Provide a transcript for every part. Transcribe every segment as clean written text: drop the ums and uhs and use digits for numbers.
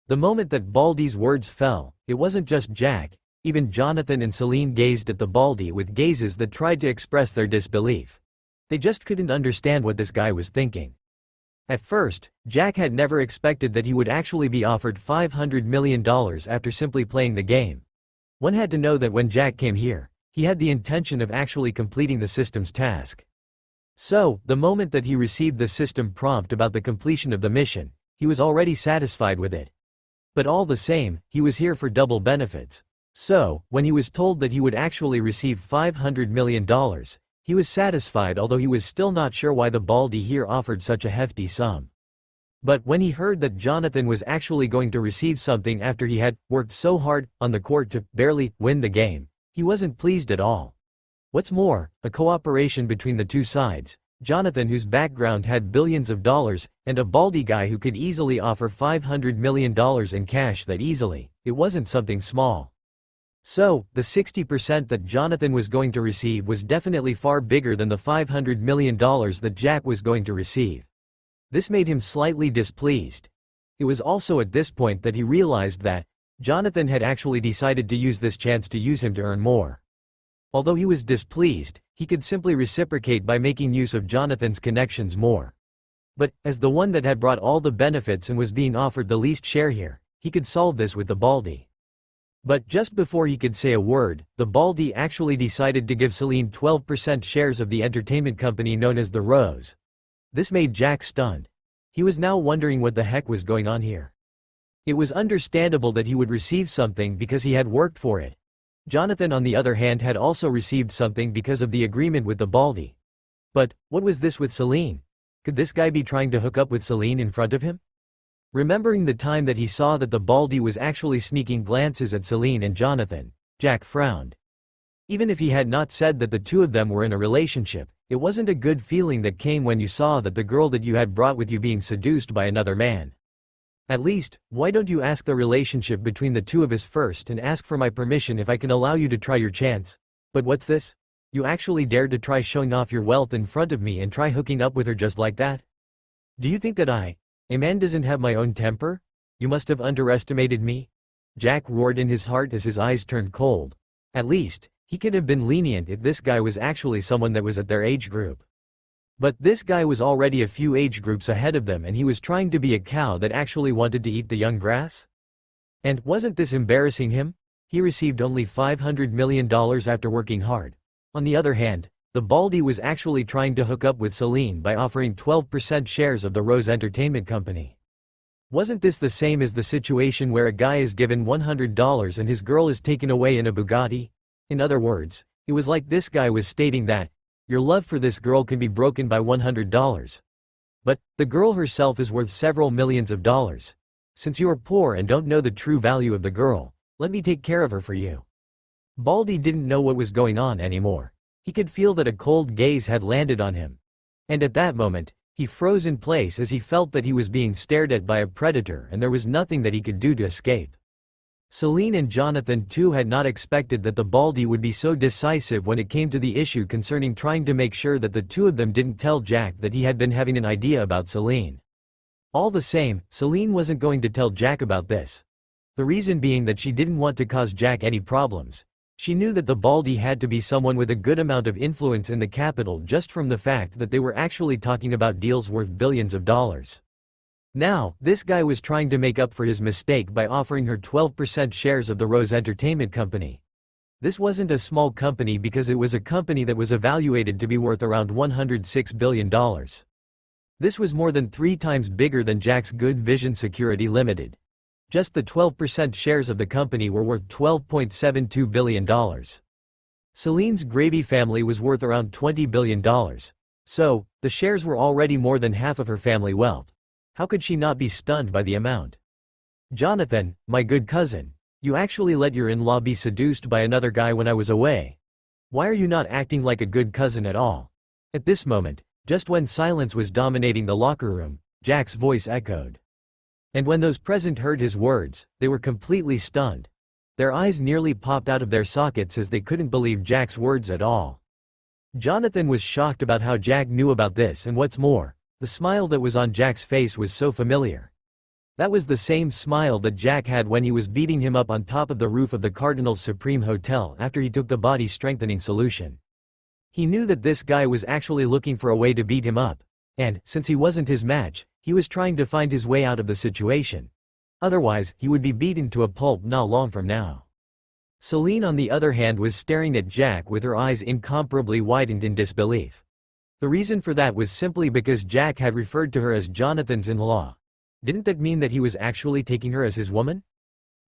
The moment that Baldy's words fell, it wasn't just Jack, even Jonathan and Celine gazed at the Baldy with gazes that tried to express their disbelief. They just couldn't understand what this guy was thinking. At first, Jack had never expected that he would actually be offered $500 million after simply playing the game. One had to know that when Jack came here, he had the intention of actually completing the system's task. So, the moment that he received the system prompt about the completion of the mission, he was already satisfied with it. But all the same, he was here for double benefits. So, when he was told that he would actually receive $500 million, he was satisfied, although he was still not sure why the Baldy here offered such a hefty sum. But when he heard that Jonathan was actually going to receive something after he had worked so hard on the court to barely win the game, he wasn't pleased at all. What's more, a cooperation between the two sides, Jonathan, whose background had billions of dollars, and a Baldy guy who could easily offer $500 million in cash that easily, it wasn't something small. So, the 60% that Jonathan was going to receive was definitely far bigger than the $500 million that Jack was going to receive. This made him slightly displeased. It was also at this point that he realized that Jonathan had actually decided to use this chance to use him to earn more. Although he was displeased, he could simply reciprocate by making use of Jonathan's connections more. But, as the one that had brought all the benefits and was being offered the least share here, he could solve this with the Baldy. But just before he could say a word, the Baldy actually decided to give Celine 12% shares of the entertainment company known as the Rose. This made Jack stunned. He was now wondering what the heck was going on here. It was understandable that he would receive something because he had worked for it. Jonathan, on the other hand, had also received something because of the agreement with the Baldy. But, what was this with Celine? Could this guy be trying to hook up with Celine in front of him? Remembering the time that he saw that the Baldy was actually sneaking glances at Celine and Jonathan, Jack frowned. Even if he had not said that the two of them were in a relationship, it wasn't a good feeling that came when you saw that the girl that you had brought with you being seduced by another man. At least, why don't you ask the relationship between the two of us first and ask for my permission if I can allow you to try your chance? But what's this? You actually dared to try showing off your wealth in front of me and try hooking up with her just like that? Do you think that a man doesn't have my own temper? You must have underestimated me. Jack roared in his heart as his eyes turned cold. At least, he could have been lenient if this guy was actually someone that was at their age group. But this guy was already a few age groups ahead of them, and he was trying to be a cow that actually wanted to eat the young grass? And wasn't this embarrassing him? He received only $500 million after working hard. On the other hand, the Baldy was actually trying to hook up with Celine by offering 12% shares of the Rose Entertainment Company. Wasn't this the same as the situation where a guy is given $100 and his girl is taken away in a Bugatti? In other words, it was like this guy was stating that your love for this girl can be broken by $100. But the girl herself is worth several millions of dollars. Since you are poor and don't know the true value of the girl, let me take care of her for you. Baldy didn't know what was going on anymore. He could feel that a cold gaze had landed on him. And at that moment, he froze in place as he felt that he was being stared at by a predator and there was nothing that he could do to escape. Celine and Jonathan too had not expected that the Baldy would be so decisive when it came to the issue concerning trying to make sure that the two of them didn't tell Jack that he had been having an idea about Celine. All the same, Celine wasn't going to tell Jack about this. The reason being that she didn't want to cause Jack any problems. She knew that the Baldy had to be someone with a good amount of influence in the capital just from the fact that they were actually talking about deals worth billions of dollars. Now, this guy was trying to make up for his mistake by offering her 12% shares of the Rose Entertainment Company. This wasn't a small company because it was a company that was evaluated to be worth around $106 billion. This was more than 3 times bigger than Jack's Good Vision Security Limited. Just the 12% shares of the company were worth $12.72 billion. Celine's Gravy family was worth around $20 billion. So, the shares were already more than half of her family wealth. How could she not be stunned by the amount? Jonathan, my good cousin, you actually let your in-law be seduced by another guy when I was away. Why are you not acting like a good cousin at all? At this moment, just when silence was dominating the locker room, Jack's voice echoed. And when those present heard his words, they were completely stunned. Their eyes nearly popped out of their sockets as they couldn't believe Jack's words at all. Jonathan was shocked about how Jack knew about this, and what's more, the smile that was on Jack's face was so familiar. That was the same smile that Jack had when he was beating him up on top of the roof of the Cardinal's Supreme Hotel after he took the body strengthening solution. He knew that this guy was actually looking for a way to beat him up, and, since he wasn't his match, he was trying to find his way out of the situation. Otherwise, he would be beaten to a pulp not long from now. Celine on the other hand was staring at Jack with her eyes incomparably widened in disbelief. The reason for that was simply because Jack had referred to her as Jonathan's in-law. Didn't that mean that he was actually taking her as his woman?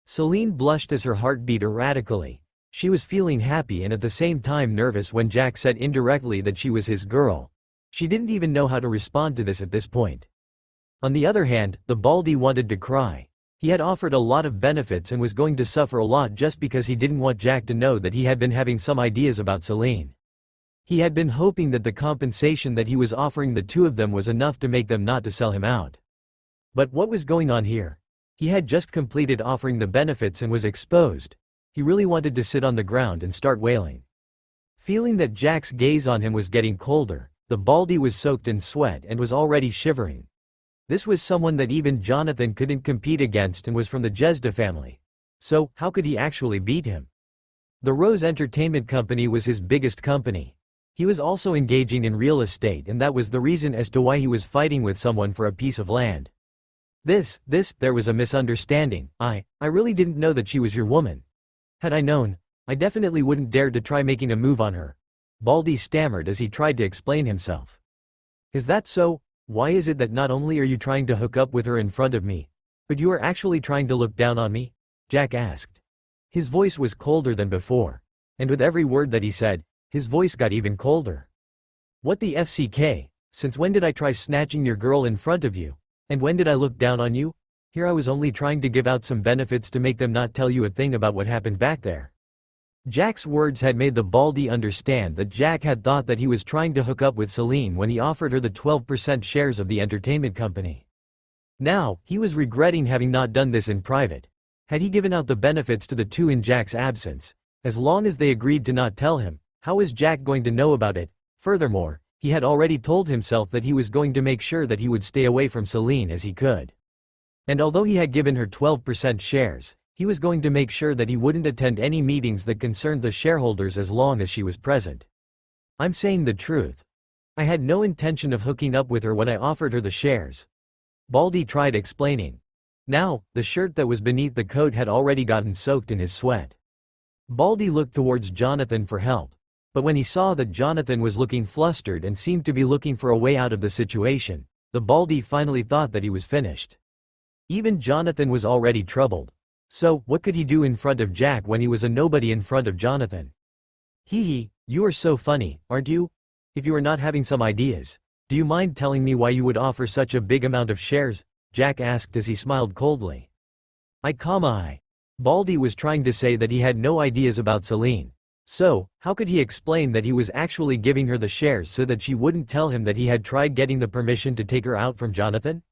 Celine blushed as her heart beat erratically. She was feeling happy and at the same time nervous when Jack said indirectly that she was his girl. She didn't even know how to respond to this at this point. On the other hand, the Baldy wanted to cry. He had offered a lot of benefits and was going to suffer a lot just because he didn't want Jack to know that he had been having some ideas about Celine. He had been hoping that the compensation that he was offering the two of them was enough to make them not to sell him out. But what was going on here? He had just completed offering the benefits and was exposed. He really wanted to sit on the ground and start wailing. Feeling that Jack's gaze on him was getting colder, the Baldy was soaked in sweat and was already shivering. This was someone that even Jonathan couldn't compete against and was from the Jezda family. So, how could he actually beat him? The Rose Entertainment Company was his biggest company. He was also engaging in real estate and that was the reason as to why he was fighting with someone for a piece of land. There was a misunderstanding. I really didn't know that she was your woman. Had I known, I definitely wouldn't dare to try making a move on her. Baldy stammered as he tried to explain himself. Is that so? Why is it that not only are you trying to hook up with her in front of me, but you are actually trying to look down on me? Jack asked. His voice was colder than before. And with every word that he said, his voice got even colder. What the FCK? Since when did I try snatching your girl in front of you? And when did I look down on you? Here I was only trying to give out some benefits to make them not tell you a thing about what happened back there. Jack's words had made the Baldy understand that Jack had thought that he was trying to hook up with Celine when he offered her the 12% shares of the entertainment company. Now, he was regretting having not done this in private. Had he given out the benefits to the two in Jack's absence? As long as they agreed to not tell him, how was Jack going to know about it? Furthermore, he had already told himself that he was going to make sure that he would stay away from Celine as he could. And although he had given her 12% shares, he was going to make sure that he wouldn't attend any meetings that concerned the shareholders as long as she was present. I'm saying the truth. I had no intention of hooking up with her when I offered her the shares. Baldy tried explaining. Now, the shirt that was beneath the coat had already gotten soaked in his sweat. Baldy looked towards Jonathan for help. But when he saw that Jonathan was looking flustered and seemed to be looking for a way out of the situation, the Baldy finally thought that he was finished. Even Jonathan was already troubled. So, what could he do in front of Jack when he was a nobody in front of Jonathan? Hee, you are so funny, aren't you? If you are not having some ideas, do you mind telling me why you would offer such a big amount of shares? Jack asked as he smiled coldly. Baldy was trying to say that he had no ideas about Celine. So, how could he explain that he was actually giving her the shares so that she wouldn't tell him that he had tried getting the permission to take her out from Jonathan?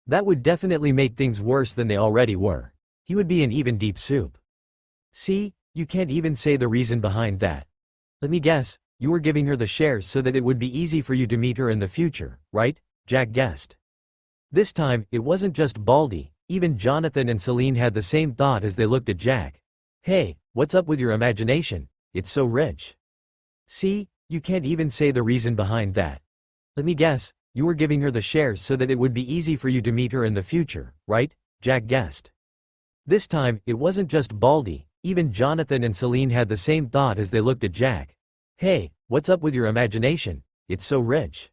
That would definitely make things worse than they already were. He would be in even deep soup. See, you can't even say the reason behind that. Let me guess, you were giving her the shares so that it would be easy for you to meet her in the future, right? Jack guessed. This time, it wasn't just Baldy, even Jonathan and Celine had the same thought as they looked at Jack. Hey, what's up with your imagination? It's so rich. See, you can't even say the reason behind that. Let me guess, you were giving her the shares so that it would be easy for you to meet her in the future, right? Jack guessed. This time, it wasn't just Baldy, even Jonathan and Celine had the same thought as they looked at Jack. Hey, what's up with your imagination? It's so rich.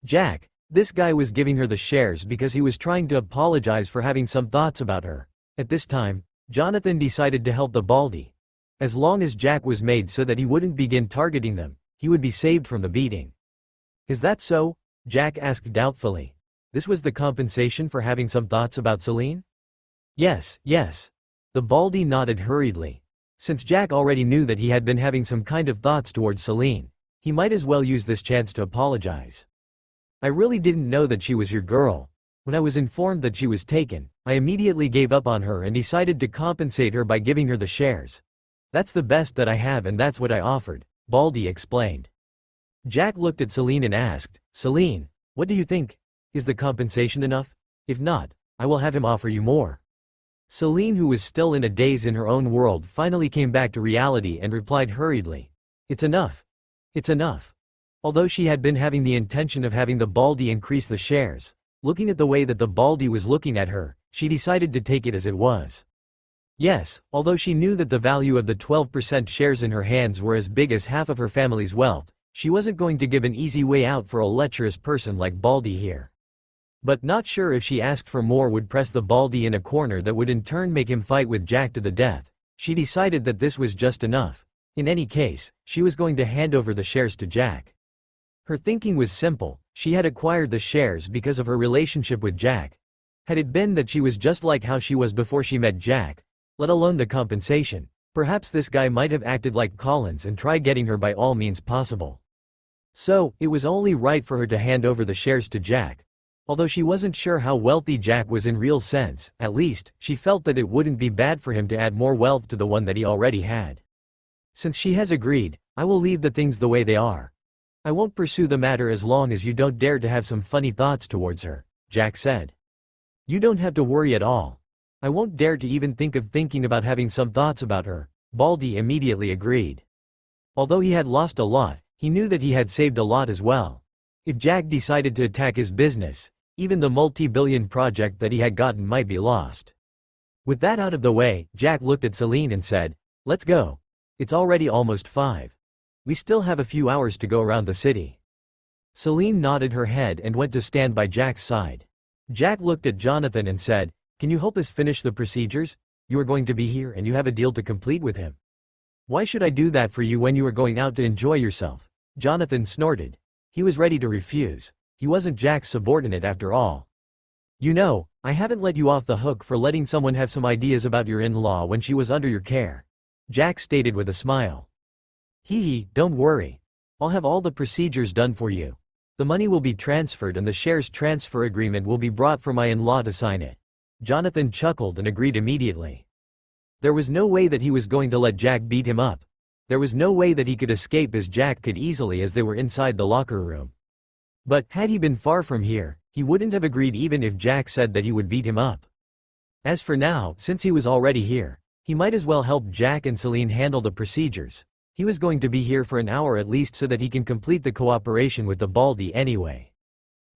Jack, this guy was giving her the shares because he was trying to apologize for having some thoughts about her. At this time, Jonathan decided to help the Baldy. As long as Jack was made so that he wouldn't begin targeting them, he would be saved from the beating. Is that so? Jack asked doubtfully. This was the compensation for having some thoughts about Celine? Yes. The Baldy nodded hurriedly. Since Jack already knew that he had been having some kind of thoughts towards Celine, he might as well use this chance to apologize. I really didn't know that she was your girl. When I was informed that she was taken, I immediately gave up on her and decided to compensate her by giving her the shares. That's the best that I have and that's what I offered, Baldy explained. Jack looked at Celine and asked, Celine, what do you think? Is the compensation enough? If not, I will have him offer you more." Celine, who was still in a daze in her own world, finally came back to reality and replied hurriedly, "It's enough. It's enough." Although she had been having the intention of having the Baldy increase the shares, looking at the way that the Baldy was looking at her, she decided to take it as it was. Yes, although she knew that the value of the 12% shares in her hands were as big as half of her family's wealth, she wasn't going to give an easy way out for a lecherous person like Baldy here. But not sure if she asked for more would press the Baldy in a corner that would in turn make him fight with Jack to the death, she decided that this was just enough. In any case, she was going to hand over the shares to Jack. Her thinking was simple: she had acquired the shares because of her relationship with Jack. Had it been that she was just like how she was before she met Jack, let alone the compensation, perhaps this guy might have acted like Collins and tried getting her by all means possible. So, it was only right for her to hand over the shares to Jack. Although she wasn't sure how wealthy Jack was in real sense, at least, she felt that it wouldn't be bad for him to add more wealth to the one that he already had. "Since she has agreed, I will leave the things the way they are. I won't pursue the matter as long as you don't dare to have some funny thoughts towards her," Jack said. "You don't have to worry at all. I won't dare to even think of thinking about having some thoughts about her," Baldy immediately agreed. Although he had lost a lot, he knew that he had saved a lot as well. If Jack decided to attack his business, even the multi-billion project that he had gotten might be lost. With that out of the way, Jack looked at Celine and said, "Let's go. It's already almost 5. We still have a few hours to go around the city." Celine nodded her head and went to stand by Jack's side. Jack looked at Jonathan and said, "Can you help us finish the procedures? You are going to be here and you have a deal to complete with him." "Why should I do that for you when you are going out to enjoy yourself?" Jonathan snorted. He was ready to refuse. He wasn't Jack's subordinate after all. "You know, I haven't let you off the hook for letting someone have some ideas about your in-law when she was under your care," Jack stated with a smile. "Hee, don't worry. I'll have all the procedures done for you. The money will be transferred and the shares transfer agreement will be brought for my in-law to sign it." Jonathan chuckled and agreed immediately. There was no way that he was going to let Jack beat him up. There was no way that he could escape as Jack could easily as they were inside the locker room. But, had he been far from here, he wouldn't have agreed even if Jack said that he would beat him up. As for now, since he was already here, he might as well help Jack and Celine handle the procedures. He was going to be here for an hour at least so that he can complete the cooperation with the Baldy anyway.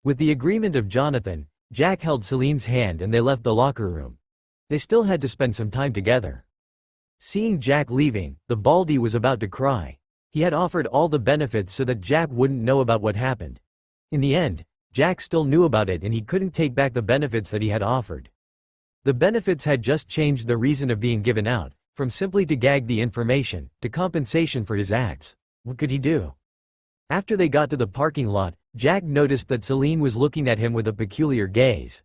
With the agreement of Jonathan, Jack held Celine's hand and they left the locker room. They still had to spend some time together. Seeing Jack leaving, the Baldy was about to cry. He had offered all the benefits so that Jack wouldn't know about what happened. In the end, Jack still knew about it and he couldn't take back the benefits that he had offered. The benefits had just changed the reason of being given out, from simply to gag the information, to compensation for his acts. What could he do? After they got to the parking lot, Jack noticed that Celine was looking at him with a peculiar gaze.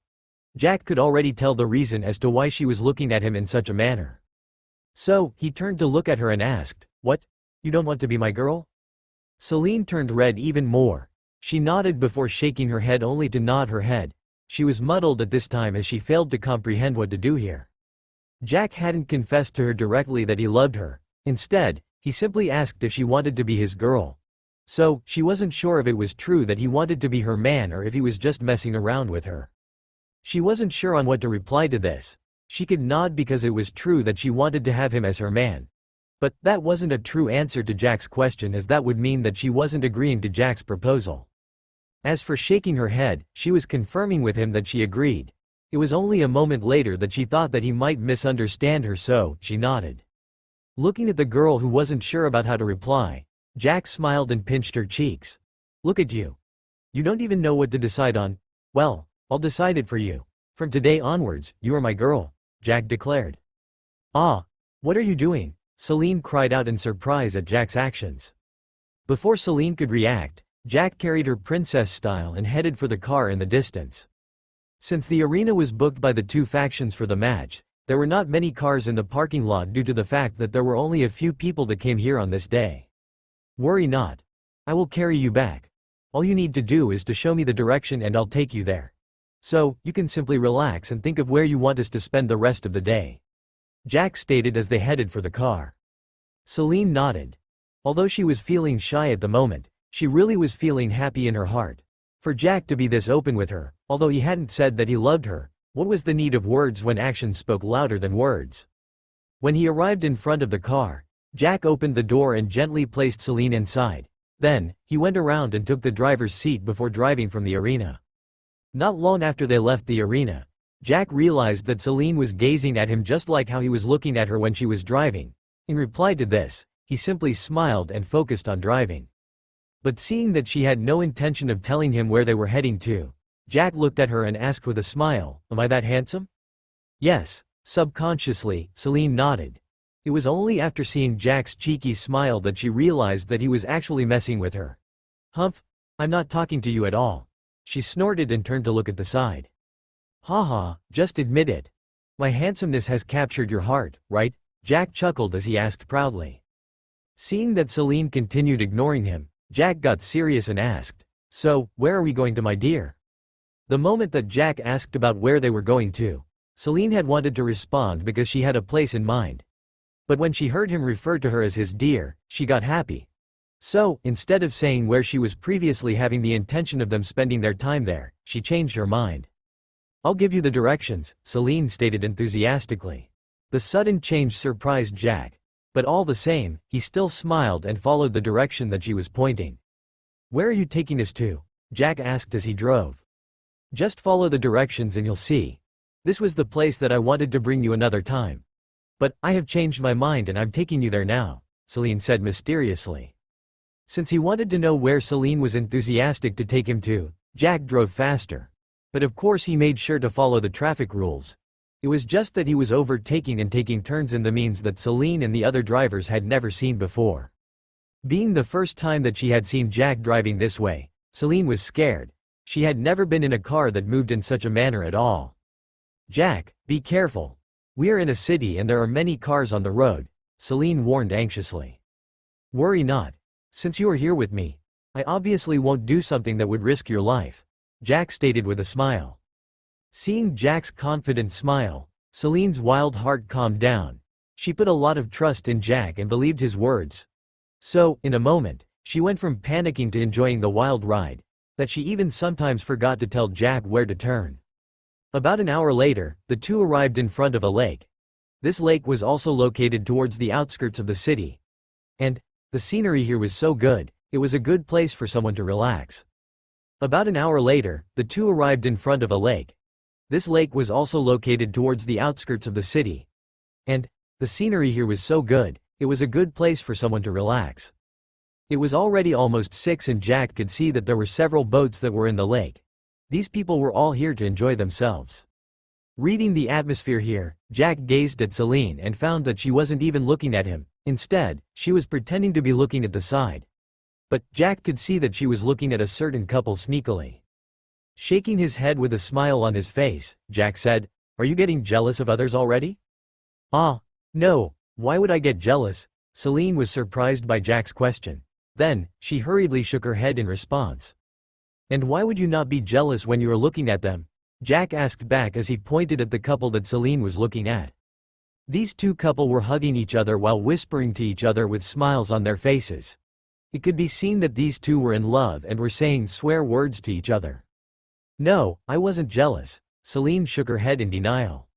Jack could already tell the reason as to why she was looking at him in such a manner. So, he turned to look at her and asked, "What? You don't want to be my girl?" Celine turned red even more. She nodded before shaking her head only to nod her head. She was muddled at this time as she failed to comprehend what to do here. Jack hadn't confessed to her directly that he loved her. Instead, he simply asked if she wanted to be his girl. So, she wasn't sure if it was true that he wanted to be her man or if he was just messing around with her. She wasn't sure on what to reply to this. She could nod because it was true that she wanted to have him as her man. But, that wasn't a true answer to Jack's question as that would mean that she wasn't agreeing to Jack's proposal. As for shaking her head, she was confirming with him that she agreed. It was only a moment later that she thought that he might misunderstand her, so she nodded. Looking at the girl who wasn't sure about how to reply, Jack smiled and pinched her cheeks. "Look at you. You don't even know what to decide on. Well, I'll decide it for you. From today onwards, you are my girl," Jack declared. "Ah, what are you doing?" Celine cried out in surprise at Jack's actions. Before Celine could react, Jack carried her princess style and headed for the car in the distance. Since the arena was booked by the two factions for the match, there were not many cars in the parking lot due to the fact that there were only a few people that came here on this day. "Worry not. I will carry you back. All you need to do is to show me the direction and I'll take you there. So, you can simply relax and think of where you want us to spend the rest of the day," Jack stated as they headed for the car. Celine nodded. Although she was feeling shy at the moment, she really was feeling happy in her heart. For Jack to be this open with her, although he hadn't said that he loved her, What was the need of words when actions spoke louder than words? When he arrived in front of the car, Jack opened the door and gently placed Celine inside. Then, he went around and took the driver's seat before driving from the arena. Not long after they left the arena, Jack realized that Celine was gazing at him just like how he was looking at her when she was driving. In reply to this, he simply smiled and focused on driving. But seeing that she had no intention of telling him where they were heading to, Jack looked at her and asked with a smile, "Am I that handsome?" "Yes." Subconsciously, Celine nodded. It was only after seeing Jack's cheeky smile that she realized that he was actually messing with her. "Humph, I'm not talking to you at all." She snorted and turned to look at the side. "Haha, just admit it. My handsomeness has captured your heart, right?" Jack chuckled as he asked proudly. Seeing that Celine continued ignoring him, Jack got serious and asked, "So, where are we going to, my dear?" The moment that Jack asked about where they were going to, Celine had wanted to respond because she had a place in mind. But when she heard him refer to her as his dear, she got happy. So, instead of saying where she was previously having the intention of them spending their time there, she changed her mind. "I'll give you the directions," Celine stated enthusiastically. The sudden change surprised Jack. But all the same, he still smiled and followed the direction that she was pointing. "Where are you taking us to?" Jack asked as he drove. "Just follow the directions and you'll see. This was the place that I wanted to bring you another time. But, I have changed my mind and I'm taking you there now," Celine said mysteriously. Since he wanted to know where Celine was enthusiastic to take him to, Jack drove faster. But of course he made sure to follow the traffic rules. It was just that he was overtaking and taking turns in the means that Celine and the other drivers had never seen before. Being the first time that she had seen Jack driving this way, Celine was scared. She had never been in a car that moved in such a manner at all. "Jack, be careful. We are in a city and there are many cars on the road," Celine warned anxiously. "Worry not. Since you are here with me, I obviously won't do something that would risk your life," Jack stated with a smile. Seeing Jack's confident smile, Celine's wild heart calmed down. She put a lot of trust in Jack and believed his words. So, in a moment, she went from panicking to enjoying the wild ride, that she even sometimes forgot to tell Jack where to turn. About an hour later, the two arrived in front of a lake. This lake was also located towards the outskirts of the city. And, the scenery here was so good, it was a good place for someone to relax. About an hour later, the two arrived in front of a lake. This lake was also located towards the outskirts of the city. And, the scenery here was so good, it was a good place for someone to relax. It was already almost 6 and Jack could see that there were several boats that were in the lake. These people were all here to enjoy themselves. Reading the atmosphere here, Jack gazed at Celine and found that she wasn't even looking at him. Instead, she was pretending to be looking at the side. But, Jack could see that she was looking at a certain couple sneakily. Shaking his head with a smile on his face, Jack said, "Are you getting jealous of others already?" "Ah, no, why would I get jealous?" Celine was surprised by Jack's question. Then, she hurriedly shook her head in response. "And why would you not be jealous when you are looking at them?" Jack asked back as he pointed at the couple that Celine was looking at. These two couple were hugging each other while whispering to each other with smiles on their faces. It could be seen that these two were in love and were saying swear words to each other. "No, I wasn't jealous," Celine shook her head in denial.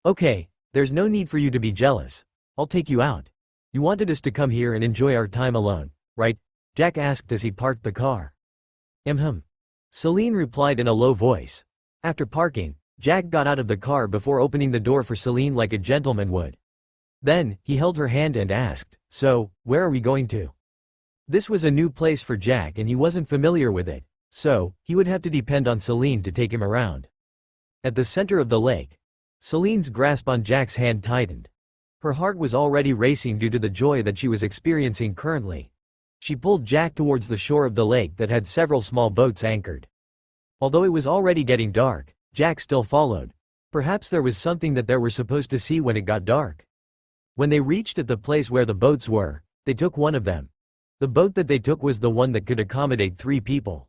"Okay, there's no need for you to be jealous. I'll take you out. You wanted us to come here and enjoy our time alone, right?" Jack asked as he parked the car. Celine replied in a low voice. After parking, Jack got out of the car before opening the door for Celine like a gentleman would. Then, he held her hand and asked, "So, where are we going to?" This was a new place for Jack and he wasn't familiar with it, so, he would have to depend on Celine to take him around. At the center of the lake, Celine's grasp on Jack's hand tightened. Her heart was already racing due to the joy that she was experiencing currently. She pulled Jack towards the shore of the lake that had several small boats anchored. Although it was already getting dark, Jack still followed. Perhaps there was something that they were supposed to see when it got dark. When they reached at the place where the boats were, they took one of them. The boat that they took was the one that could accommodate 3 people.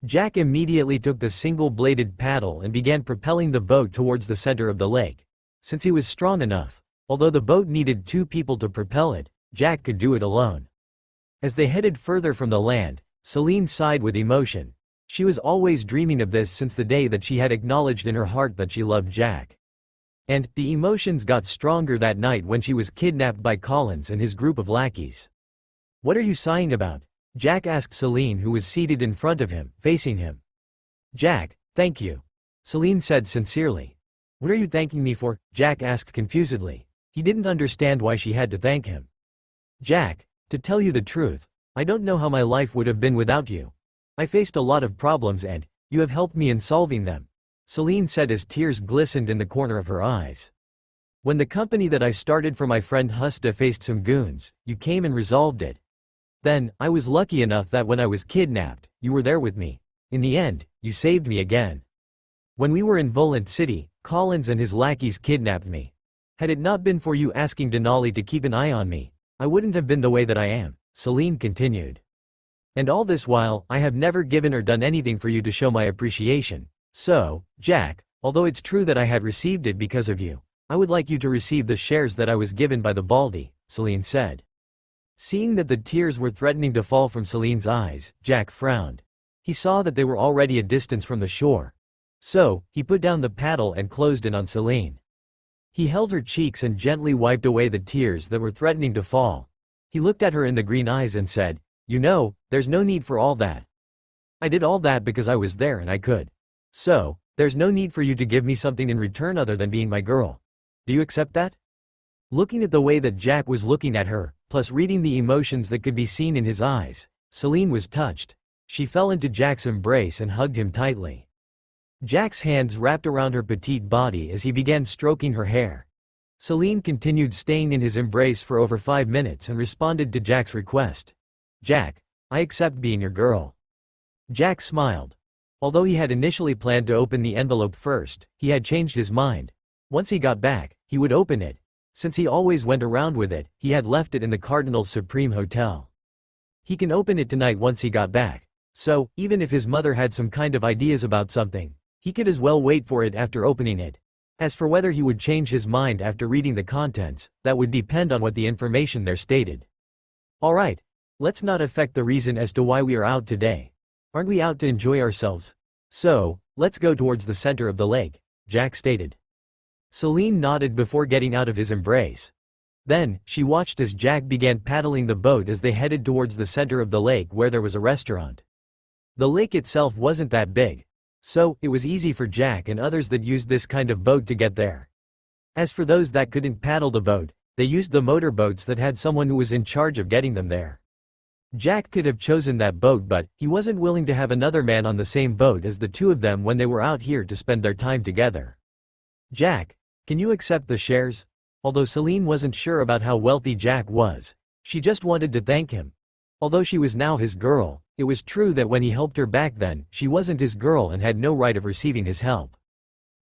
Jack immediately took the single-bladed paddle and began propelling the boat towards the center of the lake. Since he was strong enough, although the boat needed 2 people to propel it, Jack could do it alone. As they headed further from the land, Celine sighed with emotion. She was always dreaming of this since the day that she had acknowledged in her heart that she loved Jack. And the emotions got stronger that night when she was kidnapped by Collins and his group of lackeys. "What are you sighing about?" Jack asked Celine, who was seated in front of him, facing him. "Jack, thank you," Celine said sincerely. "What are you thanking me for?" Jack asked confusedly. He didn't understand why she had to thank him. "Jack, to tell you the truth, I don't know how my life would have been without you. I faced a lot of problems and you have helped me in solving them," Celine said as tears glistened in the corner of her eyes. "When the company that I started for my friend Husta faced some goons, you came and resolved it. Then, I was lucky enough that when I was kidnapped, you were there with me. In the end, you saved me again. When we were in Volant City, Collins and his lackeys kidnapped me. Had it not been for you asking Denali to keep an eye on me, I wouldn't have been the way that I am," Celine continued. "And all this while, I have never given or done anything for you to show my appreciation. So, Jack, although it's true that I had received it because of you, I would like you to receive the shares that I was given by the Baldy," Celine said. Seeing that the tears were threatening to fall from Celine's eyes, Jack frowned. He saw that they were already a distance from the shore. So, he put down the paddle and closed in on Celine. He held her cheeks and gently wiped away the tears that were threatening to fall. He looked at her in the green eyes and said, "You know, there's no need for all that. I did all that because I was there and I could. So, there's no need for you to give me something in return other than being my girl. Do you accept that?" Looking at the way that Jack was looking at her, plus reading the emotions that could be seen in his eyes, Celine was touched. She fell into Jack's embrace and hugged him tightly. Jack's hands wrapped around her petite body as he began stroking her hair. Celine continued staying in his embrace for over 5 minutes and responded to Jack's request. "Jack, I accept being your girl." Jack smiled. Although he had initially planned to open the envelope first, he had changed his mind. Once he got back, he would open it. Since he always went around with it, he had left it in the Cardinal's Supreme Hotel. He can open it tonight once he got back. So, even if his mother had some kind of ideas about something, he could as well wait for it after opening it. As for whether he would change his mind after reading the contents, that would depend on what the information there stated. "Alright. Let's not affect the reason as to why we are out today. Aren't we out to enjoy ourselves? So, let's go towards the center of the lake," Jack stated. Celine nodded before getting out of his embrace. Then, she watched as Jack began paddling the boat as they headed towards the center of the lake where there was a restaurant. The lake itself wasn't that big. So, it was easy for Jack and others that used this kind of boat to get there. As for those that couldn't paddle the boat, they used the motorboats that had someone who was in charge of getting them there. Jack could have chosen that boat, but he wasn't willing to have another man on the same boat as the two of them when they were out here to spend their time together. "Jack, can you accept the shares?" Although Celine wasn't sure about how wealthy Jack was, she just wanted to thank him. Although she was now his girl, it was true that when he helped her back then, she wasn't his girl and had no right of receiving his help.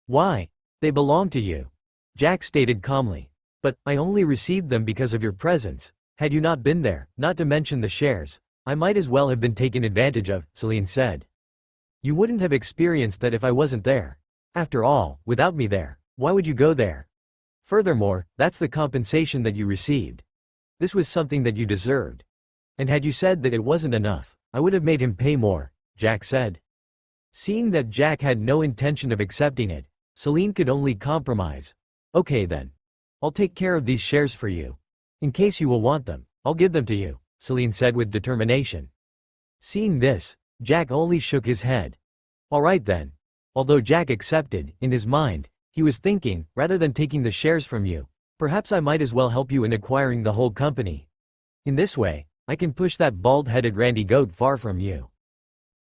"Why? They belong to you," Jack stated calmly. "But, I only received them because of your presence. Had you not been there, not to mention the shares, I might as well have been taken advantage of," Celine said. "You wouldn't have experienced that if I wasn't there. After all, without me there, why would you go there? Furthermore, that's the compensation that you received. This was something that you deserved. And had you said that it wasn't enough, I would have made him pay more," Jack said. Seeing that Jack had no intention of accepting it, Celine could only compromise. "Okay then. I'll take care of these shares for you. In case you will want them, I'll give them to you," Celine said with determination. Seeing this, Jack only shook his head. "Alright then." Although Jack accepted, in his mind, he was thinking, rather than taking the shares from you, perhaps I might as well help you in acquiring the whole company. In this way, I can push that bald-headed randy goat far from you.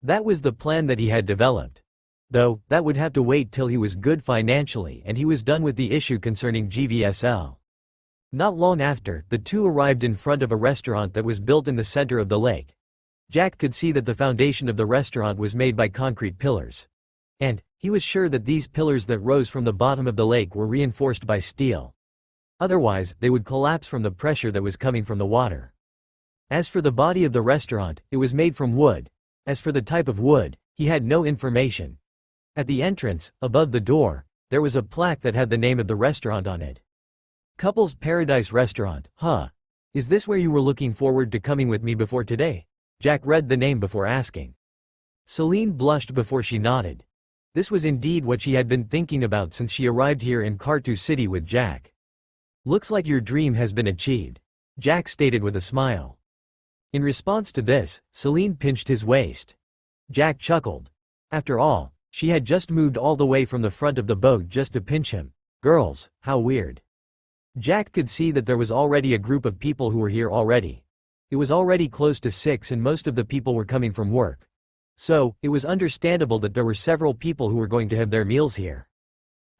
That was the plan that he had developed. Though, that would have to wait till he was good financially and he was done with the issue concerning GVSL. Not long after, the two arrived in front of a restaurant that was built in the center of the lake. Jack could see that the foundation of the restaurant was made by concrete pillars. And, he was sure that these pillars that rose from the bottom of the lake were reinforced by steel. Otherwise, they would collapse from the pressure that was coming from the water. As for the body of the restaurant, it was made from wood. As for the type of wood, he had no information. At the entrance, above the door, there was a plaque that had the name of the restaurant on it. "Couples Paradise Restaurant, huh? Is this where you were looking forward to coming with me before today?" Jack read the name before asking. Celine blushed before she nodded. This was indeed what she had been thinking about since she arrived here in Kartu City with Jack. Looks like your dream has been achieved, Jack stated with a smile. In response to this, Celine pinched his waist. Jack chuckled. After all, she had just moved all the way from the front of the boat just to pinch him. Girls, how weird. Jack could see that there was already a group of people who were here already. It was already close to 6 and most of the people were coming from work. So, it was understandable that there were several people who were going to have their meals here.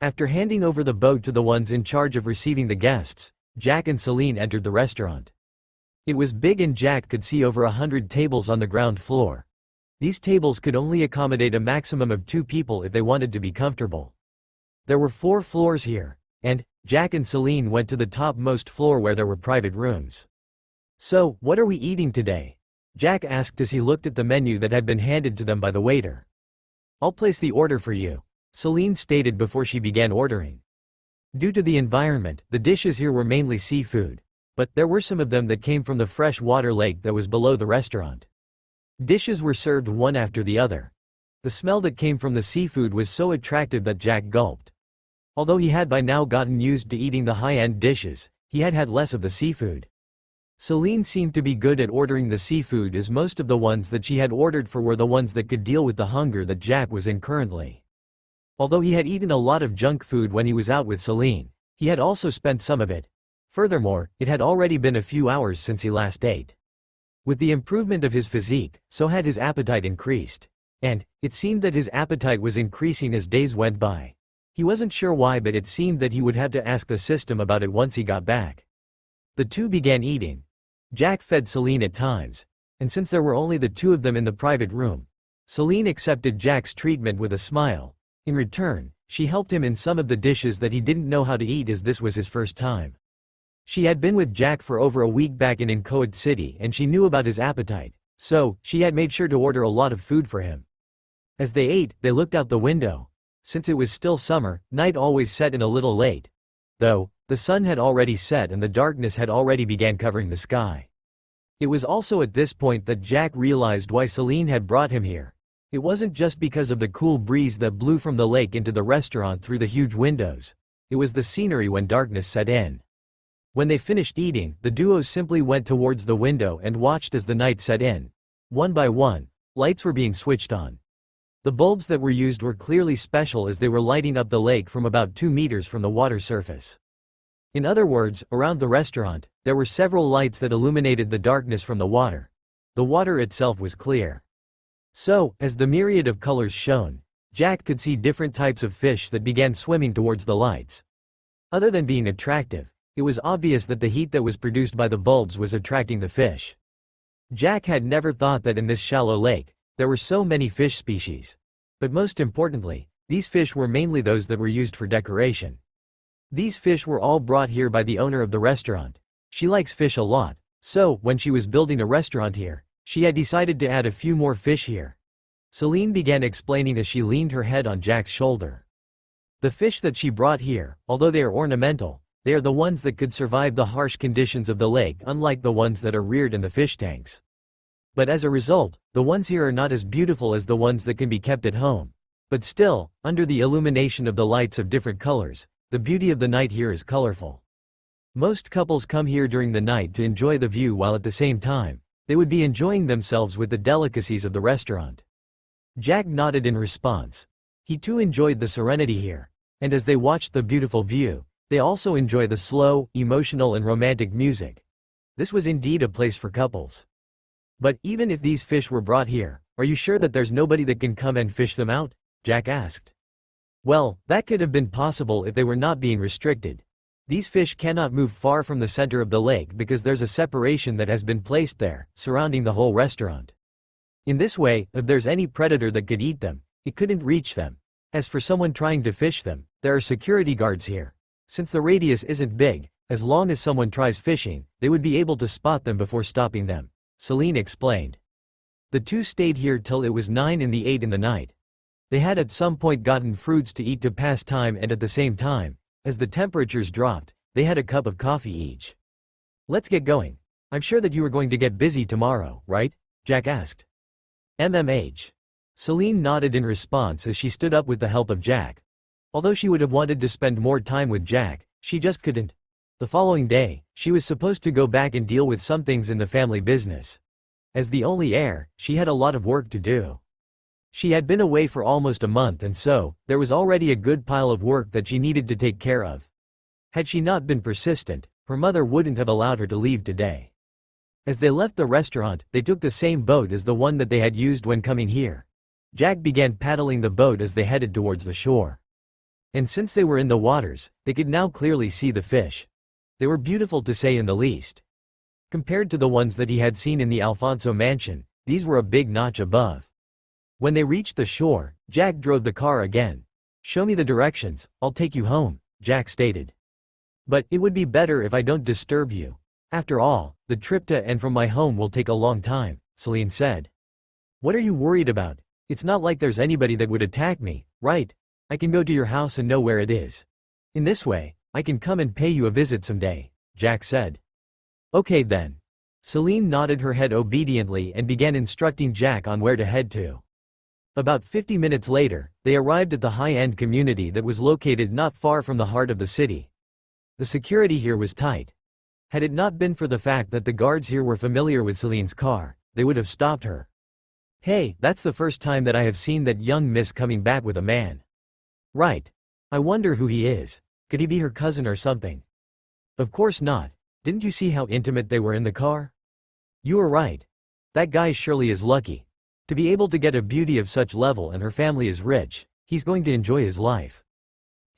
After handing over the boat to the ones in charge of receiving the guests, Jack and Celine entered the restaurant. It was big and Jack could see over 100 tables on the ground floor. These tables could only accommodate a maximum of 2 people if they wanted to be comfortable. There were 4 floors here, and Jack and Celine went to the topmost floor where there were private rooms. So, what are we eating today? Jack asked as he looked at the menu that had been handed to them by the waiter. I'll place the order for you, Celine stated before she began ordering. Due to the environment, the dishes here were mainly seafood, but there were some of them that came from the fresh water lake that was below the restaurant. Dishes were served one after the other. The smell that came from the seafood was so attractive that Jack gulped. Although he had by now gotten used to eating the high-end dishes, he had had less of the seafood. Celine seemed to be good at ordering the seafood as most of the ones that she had ordered for were the ones that could deal with the hunger that Jack was in currently. Although he had eaten a lot of junk food when he was out with Celine, he had also spent some of it. Furthermore, it had already been a few hours since he last ate. With the improvement of his physique, so had his appetite increased. And it seemed that his appetite was increasing as days went by. He wasn't sure why, but it seemed that he would have to ask the system about it once he got back. The two began eating. Jack fed Celine at times, and since there were only the 2 of them in the private room, Celine accepted Jack's treatment with a smile. In return, she helped him in some of the dishes that he didn't know how to eat as this was his first time. She had been with Jack for over a week back in Incoed City and she knew about his appetite, so she had made sure to order a lot of food for him. As they ate, they looked out the window. Since it was still summer, night always set in a little late. Though, the sun had already set and the darkness had already began covering the sky. It was also at this point that Jack realized why Celine had brought him here. It wasn't just because of the cool breeze that blew from the lake into the restaurant through the huge windows. It was the scenery when darkness set in. When they finished eating, the duo simply went towards the window and watched as the night set in. One by one, lights were being switched on. The bulbs that were used were clearly special as they were lighting up the lake from about 2 meters from the water surface. In other words, around the restaurant, there were several lights that illuminated the darkness from the water. The water itself was clear. So, as the myriad of colors shone, Jack could see different types of fish that began swimming towards the lights. Other than being attractive, it was obvious that the heat that was produced by the bulbs was attracting the fish. Jack had never thought that in this shallow lake, there were so many fish species. But most importantly, these fish were mainly those that were used for decoration. These fish were all brought here by the owner of the restaurant. She likes fish a lot, so when she was building a restaurant here, she had decided to add a few more fish here. Celine began explaining as she leaned her head on Jack's shoulder. The fish that she brought here, although they are ornamental, they are the ones that could survive the harsh conditions of the lake, unlike the ones that are reared in the fish tanks. But as a result, the ones here are not as beautiful as the ones that can be kept at home. But still, under the illumination of the lights of different colors, the beauty of the night here is colorful. Most couples come here during the night to enjoy the view while at the same time, they would be enjoying themselves with the delicacies of the restaurant. Jack nodded in response. He too enjoyed the serenity here, and as they watched the beautiful view, they also enjoy the slow, emotional and romantic music. This was indeed a place for couples. But even if these fish were brought here, are you sure that there's nobody that can come and fish them out? Jack asked. Well, that could have been possible if they were not being restricted. These fish cannot move far from the center of the lake because there's a separation that has been placed there, surrounding the whole restaurant. In this way, if there's any predator that could eat them, it couldn't reach them. As for someone trying to fish them, there are security guards here. Since the radius isn't big, as long as someone tries fishing, they would be able to spot them before stopping them, Celine explained. The two stayed here till it was 9 and 8 in the night. They had at some point gotten fruits to eat to pass time, and at the same time, as the temperatures dropped, they had a cup of coffee each. Let's get going. I'm sure that you are going to get busy tomorrow, right? Jack asked. MMH. Celine nodded in response as she stood up with the help of Jack. Although she would have wanted to spend more time with Jack, she just couldn't. The following day, she was supposed to go back and deal with some things in the family business. As the only heir, she had a lot of work to do. She had been away for almost a month, and so, there was already a good pile of work that she needed to take care of. Had she not been persistent, her mother wouldn't have allowed her to leave today. As they left the restaurant, they took the same boat as the one that they had used when coming here. Jack began paddling the boat as they headed towards the shore. And since they were in the waters, they could now clearly see the fish. They were beautiful to say in the least. Compared to the ones that he had seen in the Alfonso mansion, these were a big notch above. When they reached the shore, Jack drove the car again. "Show me the directions, I'll take you home," Jack stated. "But it would be better if I don't disturb you. After all, the trip to and from my home will take a long time," Celine said. "What are you worried about? It's not like there's anybody that would attack me, right? I can go to your house and know where it is. In this way, I can come and pay you a visit someday," Jack said. "Okay then." Celine nodded her head obediently and began instructing Jack on where to head to. About 50 minutes later, they arrived at the high-end community that was located not far from the heart of the city. The security here was tight. Had it not been for the fact that the guards here were familiar with Celine's car, they would have stopped her. "Hey, that's the first time that I have seen that young miss coming back with a man." "Right. I wonder who he is. Could he be her cousin or something?" "Of course not. Didn't you see how intimate they were in the car?" "You are right. That guy surely is lucky. To be able to get a beauty of such level, and her family is rich, he's going to enjoy his life.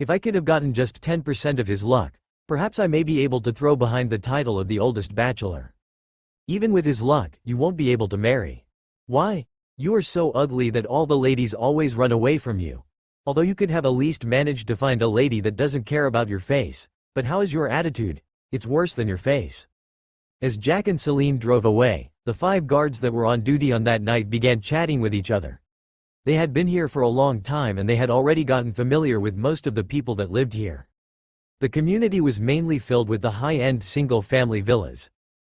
If I could have gotten just 10% of his luck, perhaps I may be able to throw behind the title of the oldest bachelor. Even with his luck, you won't be able to marry. Why? You are so ugly that all the ladies always run away from you. Although you could have at least managed to find a lady that doesn't care about your face, but how is your attitude? It's worse than your face." As Jack and Celine drove away, the 5 guards that were on duty on that night began chatting with each other. They had been here for a long time and they had already gotten familiar with most of the people that lived here. The community was mainly filled with the high-end single-family villas.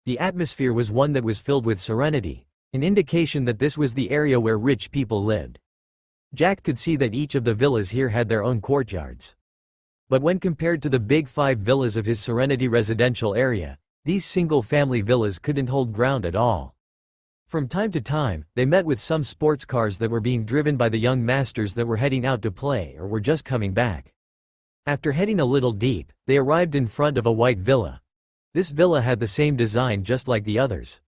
The atmosphere was one that was filled with serenity, an indication that this was the area where rich people lived. Jack could see that each of the villas here had their own courtyards. But when compared to the big 5 villas of his Serenity residential area, these single-family villas couldn't hold ground at all. From time to time, they met with some sports cars that were being driven by the young masters that were heading out to play or were just coming back. After heading a little deep, they arrived in front of a white villa. This villa had the same design just like the others.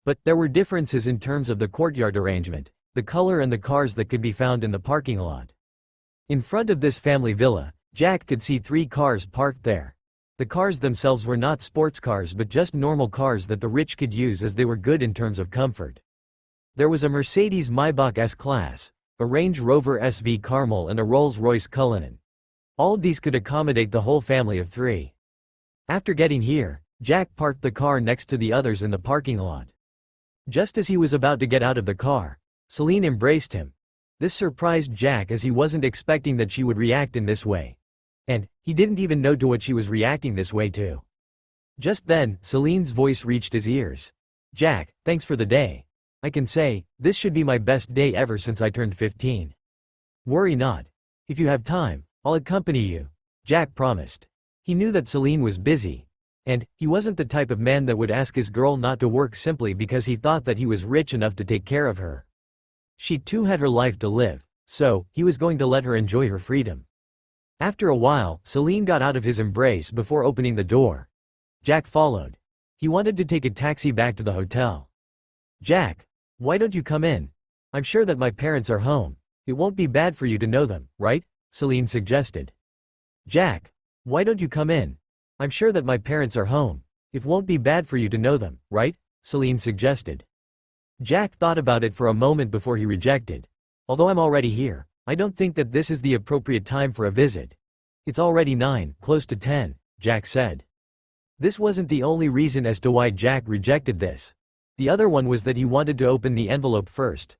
But there were differences in terms of the courtyard arrangement, the color and the cars that could be found in the parking lot. In front of this family villa, Jack could see 3 cars parked there. The cars themselves were not sports cars but just normal cars that the rich could use as they were good in terms of comfort. There was a Mercedes Maybach S-Class, a Range Rover SV Caramel and a Rolls-Royce Cullinan. All of these could accommodate the whole family of 3. After getting here, Jack parked the car next to the others in the parking lot. Just as he was about to get out of the car, Celine embraced him. This surprised Jack as he wasn't expecting that she would react in this way. And, he didn't even know to what she was reacting this way to. Just then, Celine's voice reached his ears. "Jack, thanks for the day. I can say, this should be my best day ever since I turned 15. Worry not. If you have time, I'll accompany you," Jack promised. He knew that Celine was busy. And, he wasn't the type of man that would ask his girl not to work simply because he thought that he was rich enough to take care of her. She too had her life to live, so, he was going to let her enjoy her freedom. After a while, Celine got out of his embrace before opening the door. Jack followed. He wanted to take a taxi back to the hotel. "Jack, why don't you come in? I'm sure that my parents are home. It won't be bad for you to know them, right?" Celine suggested. "Jack, why don't you come in? I'm sure that my parents are home. It won't be bad for you to know them, right?" Celine suggested. Jack thought about it for a moment before he rejected. "Although I'm already here, I don't think that this is the appropriate time for a visit. It's already 9, close to 10, Jack said. This wasn't the only reason as to why Jack rejected this. The other one was that he wanted to open the envelope first.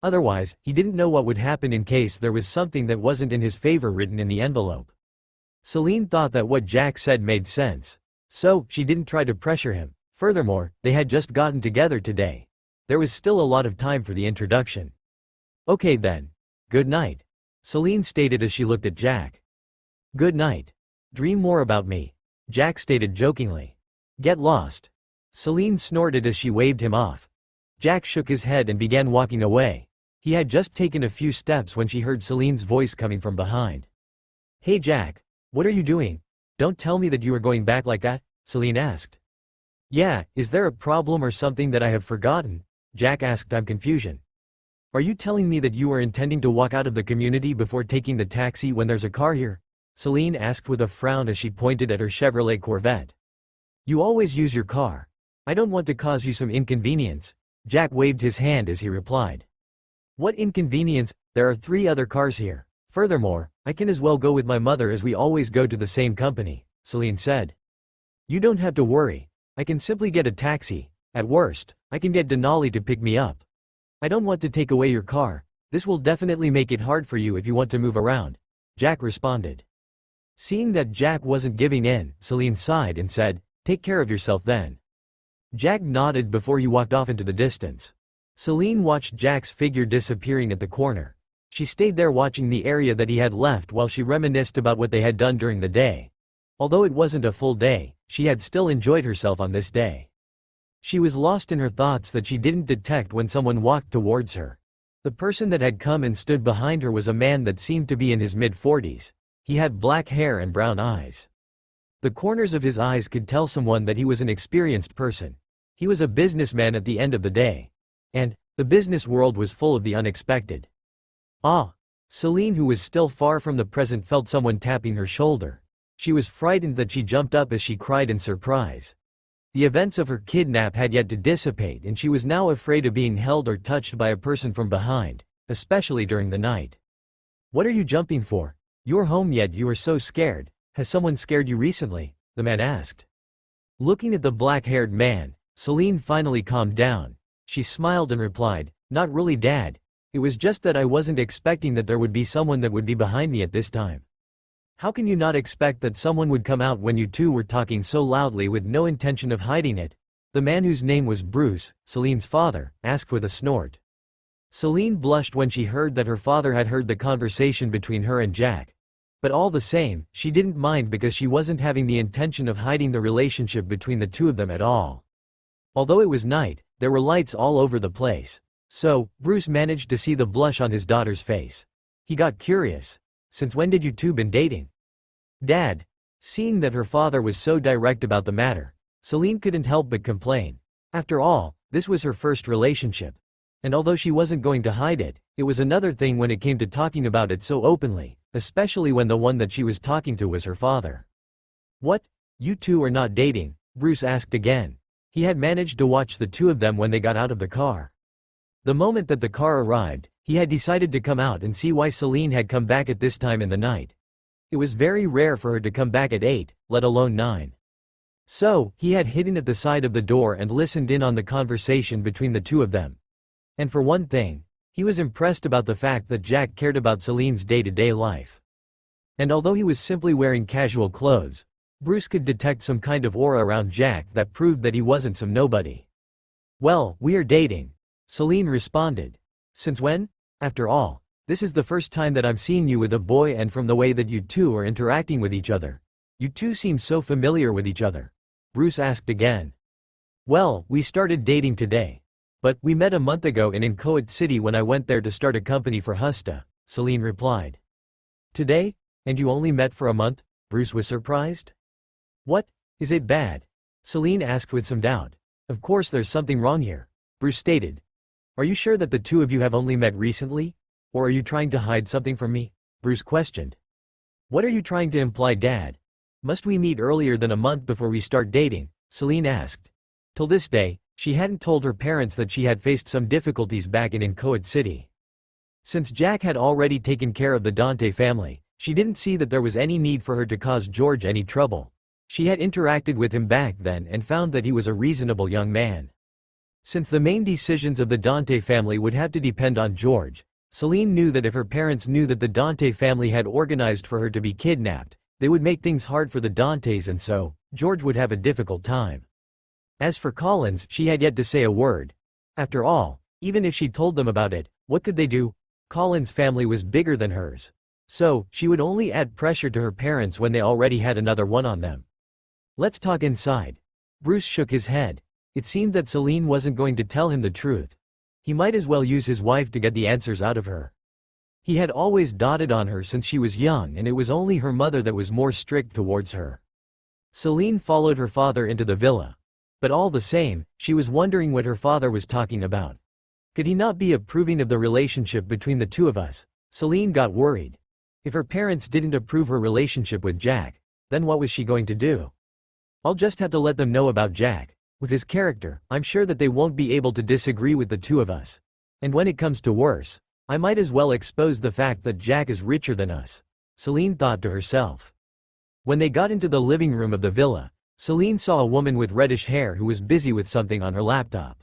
Otherwise, he didn't know what would happen in case there was something that wasn't in his favor written in the envelope. Celine thought that what Jack said made sense. So, she didn't try to pressure him. Furthermore, they had just gotten together today. There was still a lot of time for the introduction. Okay then. Good night. Celine stated as she looked at Jack. Good night. Dream more about me. Jack stated jokingly. Get lost. Celine snorted as she waved him off. Jack shook his head and began walking away. He had just taken a few steps when she heard Celine's voice coming from behind. Hey Jack, what are you doing? Don't tell me that you are going back like that, Celine asked. Yeah, is there a problem or something that I have forgotten? Jack asked in confusion. Are you telling me that you are intending to walk out of the community before taking the taxi when there's a car here? Celine asked with a frown as she pointed at her Chevrolet Corvette. You always use your car. I don't want to cause you some inconvenience. Jack waved his hand as he replied. What inconvenience? There are 3 other cars here. Furthermore, I can as well go with my mother as we always go to the same company, Celine said. You don't have to worry. I can simply get a taxi. At worst, I can get Denali to pick me up. I don't want to take away your car. This will definitely make it hard for you if you want to move around, Jack responded. Seeing that Jack wasn't giving in, Celine sighed and said, Take care of yourself then. Jack nodded before he walked off into the distance. Celine watched Jack's figure disappearing at the corner. She stayed there watching the area that he had left while she reminisced about what they had done during the day. Although it wasn't a full day, she had still enjoyed herself on this day. She was lost in her thoughts that she didn't detect when someone walked towards her. The person that had come and stood behind her was a man that seemed to be in his mid-40s. He had black hair and brown eyes. The corners of his eyes could tell someone that he was an experienced person. He was a businessman at the end of the day. And the business world was full of the unexpected. Ah! Celine, who was still far from the present, felt someone tapping her shoulder. She was frightened that she jumped up as she cried in surprise. The events of her kidnap had yet to dissipate and she was now afraid of being held or touched by a person from behind, especially during the night. What are you jumping for? You're home yet you are so scared. Has someone scared you recently? The man asked. Looking at the black-haired man, Celine finally calmed down. She smiled and replied, Not really, Dad. It was just that I wasn't expecting that there would be someone that would be behind me at this time. How can you not expect that someone would come out when you two were talking so loudly with no intention of hiding it? The man, whose name was Bruce, Celine's father, asked with a snort. Celine blushed when she heard that her father had heard the conversation between her and Jack. But all the same, she didn't mind because she wasn't having the intention of hiding the relationship between the two of them at all. Although it was night, there were lights all over the place. So, Bruce managed to see the blush on his daughter's face. He got curious. Since when did you two been dating? Dad. Seeing that her father was so direct about the matter, Celine couldn't help but complain. After all, this was her first relationship. And although she wasn't going to hide it, it was another thing when it came to talking about it so openly, especially when the one that she was talking to was her father. What? You two are not dating? Bruce asked again. He had managed to watch the two of them when they got out of the car. The moment that the car arrived, he had decided to come out and see why Celine had come back at this time in the night. It was very rare for her to come back at 8, let alone 9. So, he had hidden at the side of the door and listened in on the conversation between the two of them. And for one thing, he was impressed about the fact that Jack cared about Celine's day-to-day life. And although he was simply wearing casual clothes, Bruce could detect some kind of aura around Jack that proved that he wasn't some nobody. Well, we are dating, Celine responded. Since when? After all, this is the first time that I'm seeing you with a boy, and from the way that you two are interacting with each other, you two seem so familiar with each other. Bruce asked again. Well, we started dating today. But we met a month ago in Inchoate City when I went there to start a company for Husta, Celine replied. Today? And you only met for a month? Bruce was surprised. What? Is it bad? Celine asked with some doubt. Of course there's something wrong here, Bruce stated. Are you sure that the two of you have only met recently? Or are you trying to hide something from me? Bruce questioned. What are you trying to imply, Dad? Must we meet earlier than a month before we start dating? Celine asked. Till this day, she hadn't told her parents that she had faced some difficulties back in Inchoate City. Since Jack had already taken care of the Dante family, she didn't see that there was any need for her to cause George any trouble. She had interacted with him back then and found that he was a reasonable young man. Since the main decisions of the Dante family would have to depend on George, Celine knew that if her parents knew that the Dante family had organized for her to be kidnapped, they would make things hard for the Dantes, and so, George would have a difficult time. As for Collins, she had yet to say a word. After all, even if she told them about it, what could they do? Colin's family was bigger than hers. So, she would only add pressure to her parents when they already had another one on them. Let's talk inside. Bruce shook his head. It seemed that Celine wasn't going to tell him the truth. He might as well use his wife to get the answers out of her. He had always doted on her since she was young, and it was only her mother that was more strict towards her. Celine followed her father into the villa. But all the same, she was wondering what her father was talking about. Could he not be approving of the relationship between the two of us? Celine got worried. If her parents didn't approve her relationship with Jack, then what was she going to do? I'll just have to let them know about Jack. With his character, I'm sure that they won't be able to disagree with the two of us. And when it comes to worse, I might as well expose the fact that Jack is richer than us, Celine thought to herself. When they got into the living room of the villa, Celine saw a woman with reddish hair who was busy with something on her laptop.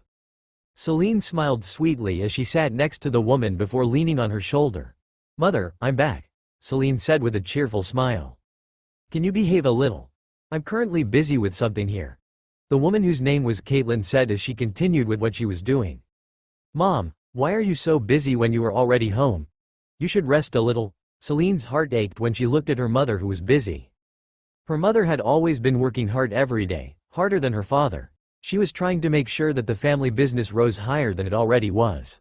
Celine smiled sweetly as she sat next to the woman before leaning on her shoulder. "Mother, I'm back," Celine said with a cheerful smile. "Can you behave a little? I'm currently busy with something here," the woman, whose name was Caitlin, said as she continued with what she was doing. "Mom, why are you so busy when you are already home? You should rest a little." Celine's heart ached when she looked at her mother, who was busy. Her mother had always been working hard every day, harder than her father. She was trying to make sure that the family business rose higher than it already was.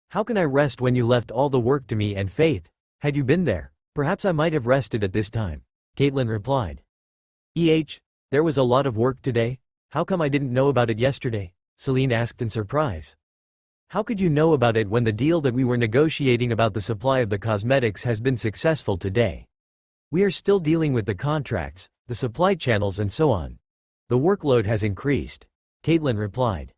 "How can I rest when you left all the work to me and Faith? Had you been there, perhaps I might have rested at this time," Caitlin replied. There was a lot of work today? How come I didn't know about it yesterday?" Celine asked in surprise. "How could you know about it when the deal that we were negotiating about the supply of the cosmetics has been successful today? We are still dealing with the contracts, the supply channels, and so on. The workload has increased," Caitlin replied.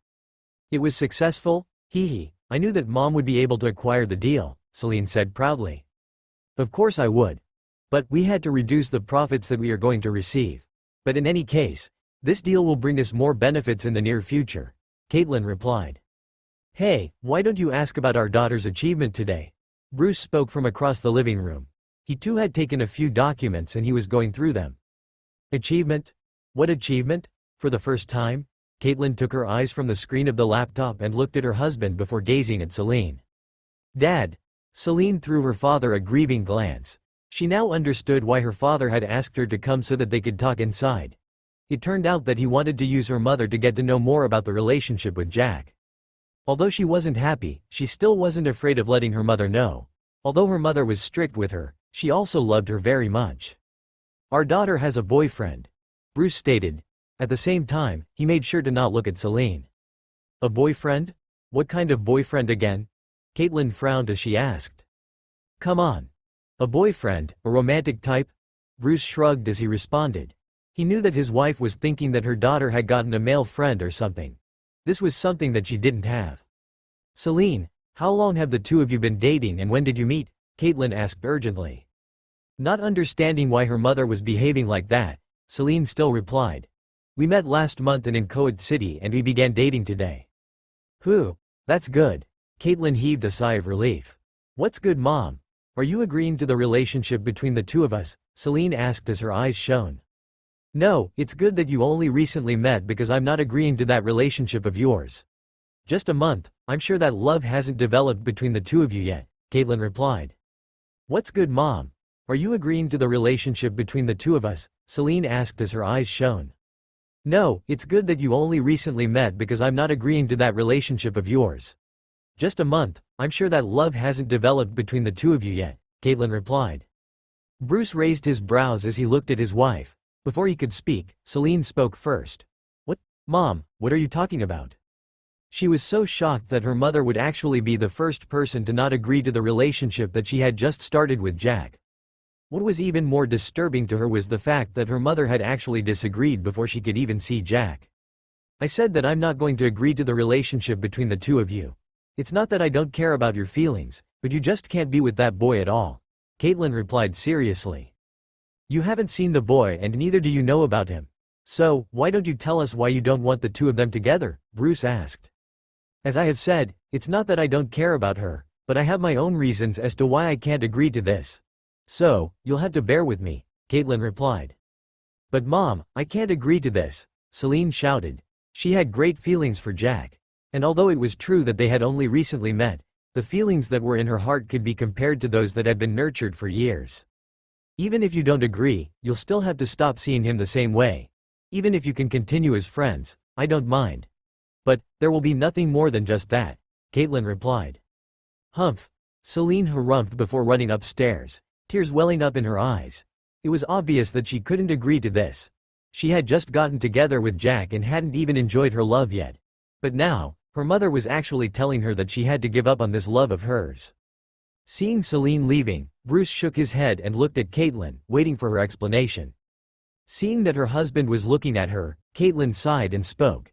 "It was successful? Hee. I knew that Mom would be able to acquire the deal," Celine said proudly. "Of course I would. But we had to reduce the profits that we are going to receive. But in any case, this deal will bring us more benefits in the near future," Caitlin replied. "Hey, why don't you ask about our daughter's achievement today?" Bruce spoke from across the living room. He too had taken a few documents and he was going through them. "Achievement? What achievement?" For the first time, Caitlin took her eyes from the screen of the laptop and looked at her husband before gazing at Celine. "Dad." Celine threw her father a grieving glance. She now understood why her father had asked her to come so that they could talk inside. It turned out that he wanted to use her mother to get to know more about the relationship with Jack. Although she wasn't happy, she still wasn't afraid of letting her mother know. Although her mother was strict with her, she also loved her very much. "Our daughter has a boyfriend," Bruce stated. At the same time, he made sure to not look at Celine. "A boyfriend? What kind of boyfriend again?" Caitlin frowned as she asked. "Come on. A boyfriend, a romantic type?" Bruce shrugged as he responded. He knew that his wife was thinking that her daughter had gotten a male friend or something. This was something that she didn't have. "Celine, how long have the two of you been dating and when did you meet?" Caitlin asked urgently. Not understanding why her mother was behaving like that, Celine still replied. "We met last month in Incoed City and we began dating today." "Whew, that's good." Caitlin heaved a sigh of relief. "What's good, Mom? Are you agreeing to the relationship between the two of us?" Celine asked as her eyes shone. "No, it's good that you only recently met because I'm not agreeing to that relationship of yours. Just a month, I'm sure that love hasn't developed between the two of you yet," Caitlin replied. "What's good, Mom? Are you agreeing to the relationship between the two of us?" Celine asked as her eyes shone. "No, it's good that you only recently met because I'm not agreeing to that relationship of yours. Just a month, I'm sure that love hasn't developed between the two of you yet," Caitlin replied. Bruce raised his brows as he looked at his wife. Before he could speak, Celine spoke first. "What? Mom, what are you talking about?" She was so shocked that her mother would actually be the first person to not agree to the relationship that she had just started with Jack. What was even more disturbing to her was the fact that her mother had actually disagreed before she could even see Jack. "I said that I'm not going to agree to the relationship between the two of you. It's not that I don't care about your feelings, but you just can't be with that boy at all," Caitlin replied seriously. "You haven't seen the boy and neither do you know about him. So, why don't you tell us why you don't want the two of them together?" Bruce asked. "As I have said, it's not that I don't care about her, but I have my own reasons as to why I can't agree to this. So, you'll have to bear with me," Caitlin replied. "But Mom, I can't agree to this," Celine shouted. She had great feelings for Jack. And although it was true that they had only recently met, The feelings that were in her heart could be compared to those that had been nurtured for years. Even if you don't agree, you'll still have to stop seeing him the same way. Even if you can continue as friends, I don't mind. But, there will be nothing more than just that, Caitlin replied. Humph. Celine harumphed before running upstairs, tears welling up in her eyes. It was obvious that she couldn't agree to this. She had just gotten together with Jack and hadn't even enjoyed her love yet. But now, her mother was actually telling her that she had to give up on this love of hers. Seeing Celine leaving, Bruce shook his head and looked at Caitlin, waiting for her explanation. Seeing that her husband was looking at her, Caitlin sighed and spoke.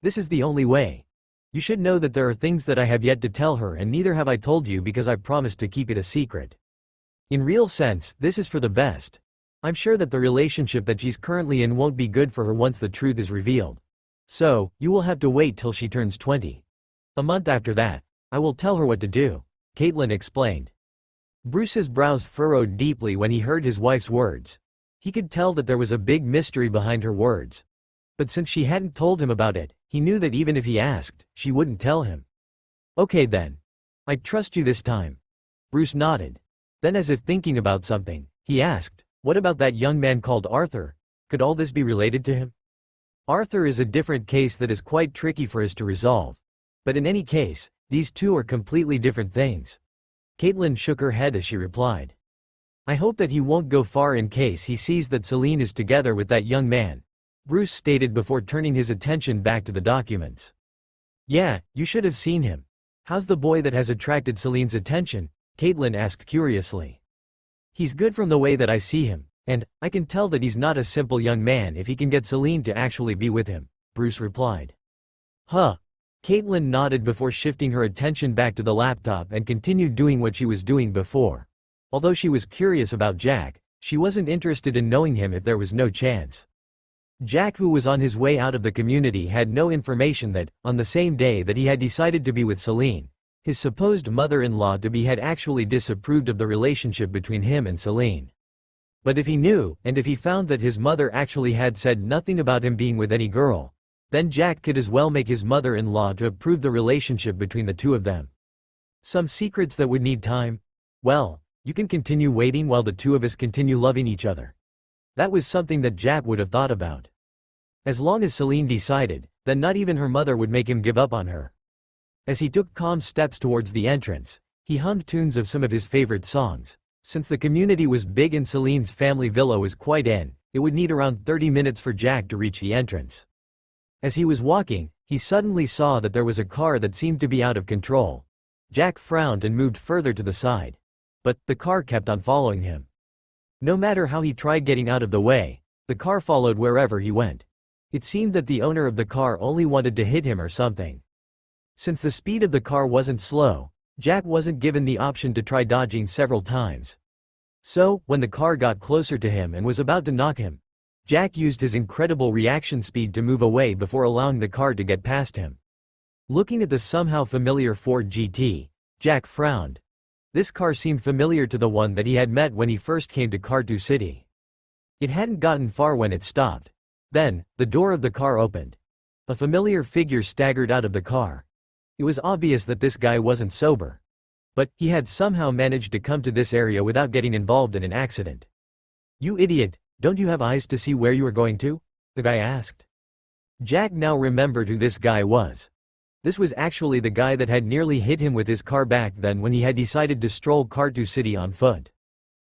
This is the only way. You should know that there are things that I have yet to tell her, and neither have I told you because I promised to keep it a secret. In real sense, this is for the best. I'm sure that the relationship that she's currently in won't be good for her once the truth is revealed. So, you will have to wait till she turns 20. A month after that, I will tell her what to do, Caitlin explained. Bruce's brows furrowed deeply when he heard his wife's words. He could tell that there was a big mystery behind her words. But since she hadn't told him about it, he knew that even if he asked, she wouldn't tell him. Okay then. I trust you this time. Bruce nodded. Then, as if thinking about something, he asked, what about that young man called Arthur? Could all this be related to him? Arthur is a different case that is quite tricky for us to resolve. But in any case, these two are completely different things. Caitlin shook her head as she replied. I hope that he won't go far in case he sees that Celine is together with that young man, Bruce stated before turning his attention back to the documents. Yeah, you should have seen him. How's the boy that has attracted Celine's attention? Caitlin asked curiously. He's good from the way that I see him, and I can tell that he's not a simple young man if he can get Celine to actually be with him, Bruce replied. Huh. Caitlin nodded before shifting her attention back to the laptop and continued doing what she was doing before. Although she was curious about Jack, she wasn't interested in knowing him if there was no chance. Jack, who was on his way out of the community, had no information that, on the same day that he had decided to be with Celine, his supposed mother-in-law-to-be had actually disapproved of the relationship between him and Celine. But if he knew, and if he found that his mother actually had said nothing about him being with any girl, then Jack could as well make his mother-in-law to approve the relationship between the two of them. Some secrets that would need time? Well, you can continue waiting while the two of us continue loving each other. That was something that Jack would have thought about. As long as Celine decided, then not even her mother would make him give up on her. As he took calm steps towards the entrance, he hummed tunes of some of his favorite songs. Since the community was big and Celine's family villa was quite in, it would need around 30 minutes for Jack to reach the entrance. As he was walking, he suddenly saw that there was a car that seemed to be out of control. Jack frowned and moved further to the side. But, the car kept on following him. No matter how he tried getting out of the way, the car followed wherever he went. It seemed that the owner of the car only wanted to hit him or something. Since the speed of the car wasn't slow, Jack wasn't given the option to try dodging several times. So, when the car got closer to him and was about to knock him, Jack used his incredible reaction speed to move away before allowing the car to get past him. Looking at the somehow familiar Ford GT, Jack frowned. This car seemed familiar to the one that he had met when he first came to Cartu City. It hadn't gotten far when it stopped. Then, the door of the car opened. A familiar figure staggered out of the car. It was obvious that this guy wasn't sober. But, he had somehow managed to come to this area without getting involved in an accident. You idiot, don't you have eyes to see where you are going to? The guy asked. Jack now remembered who this guy was. This was actually the guy that had nearly hit him with his car back then when he had decided to stroll Cartu City on foot.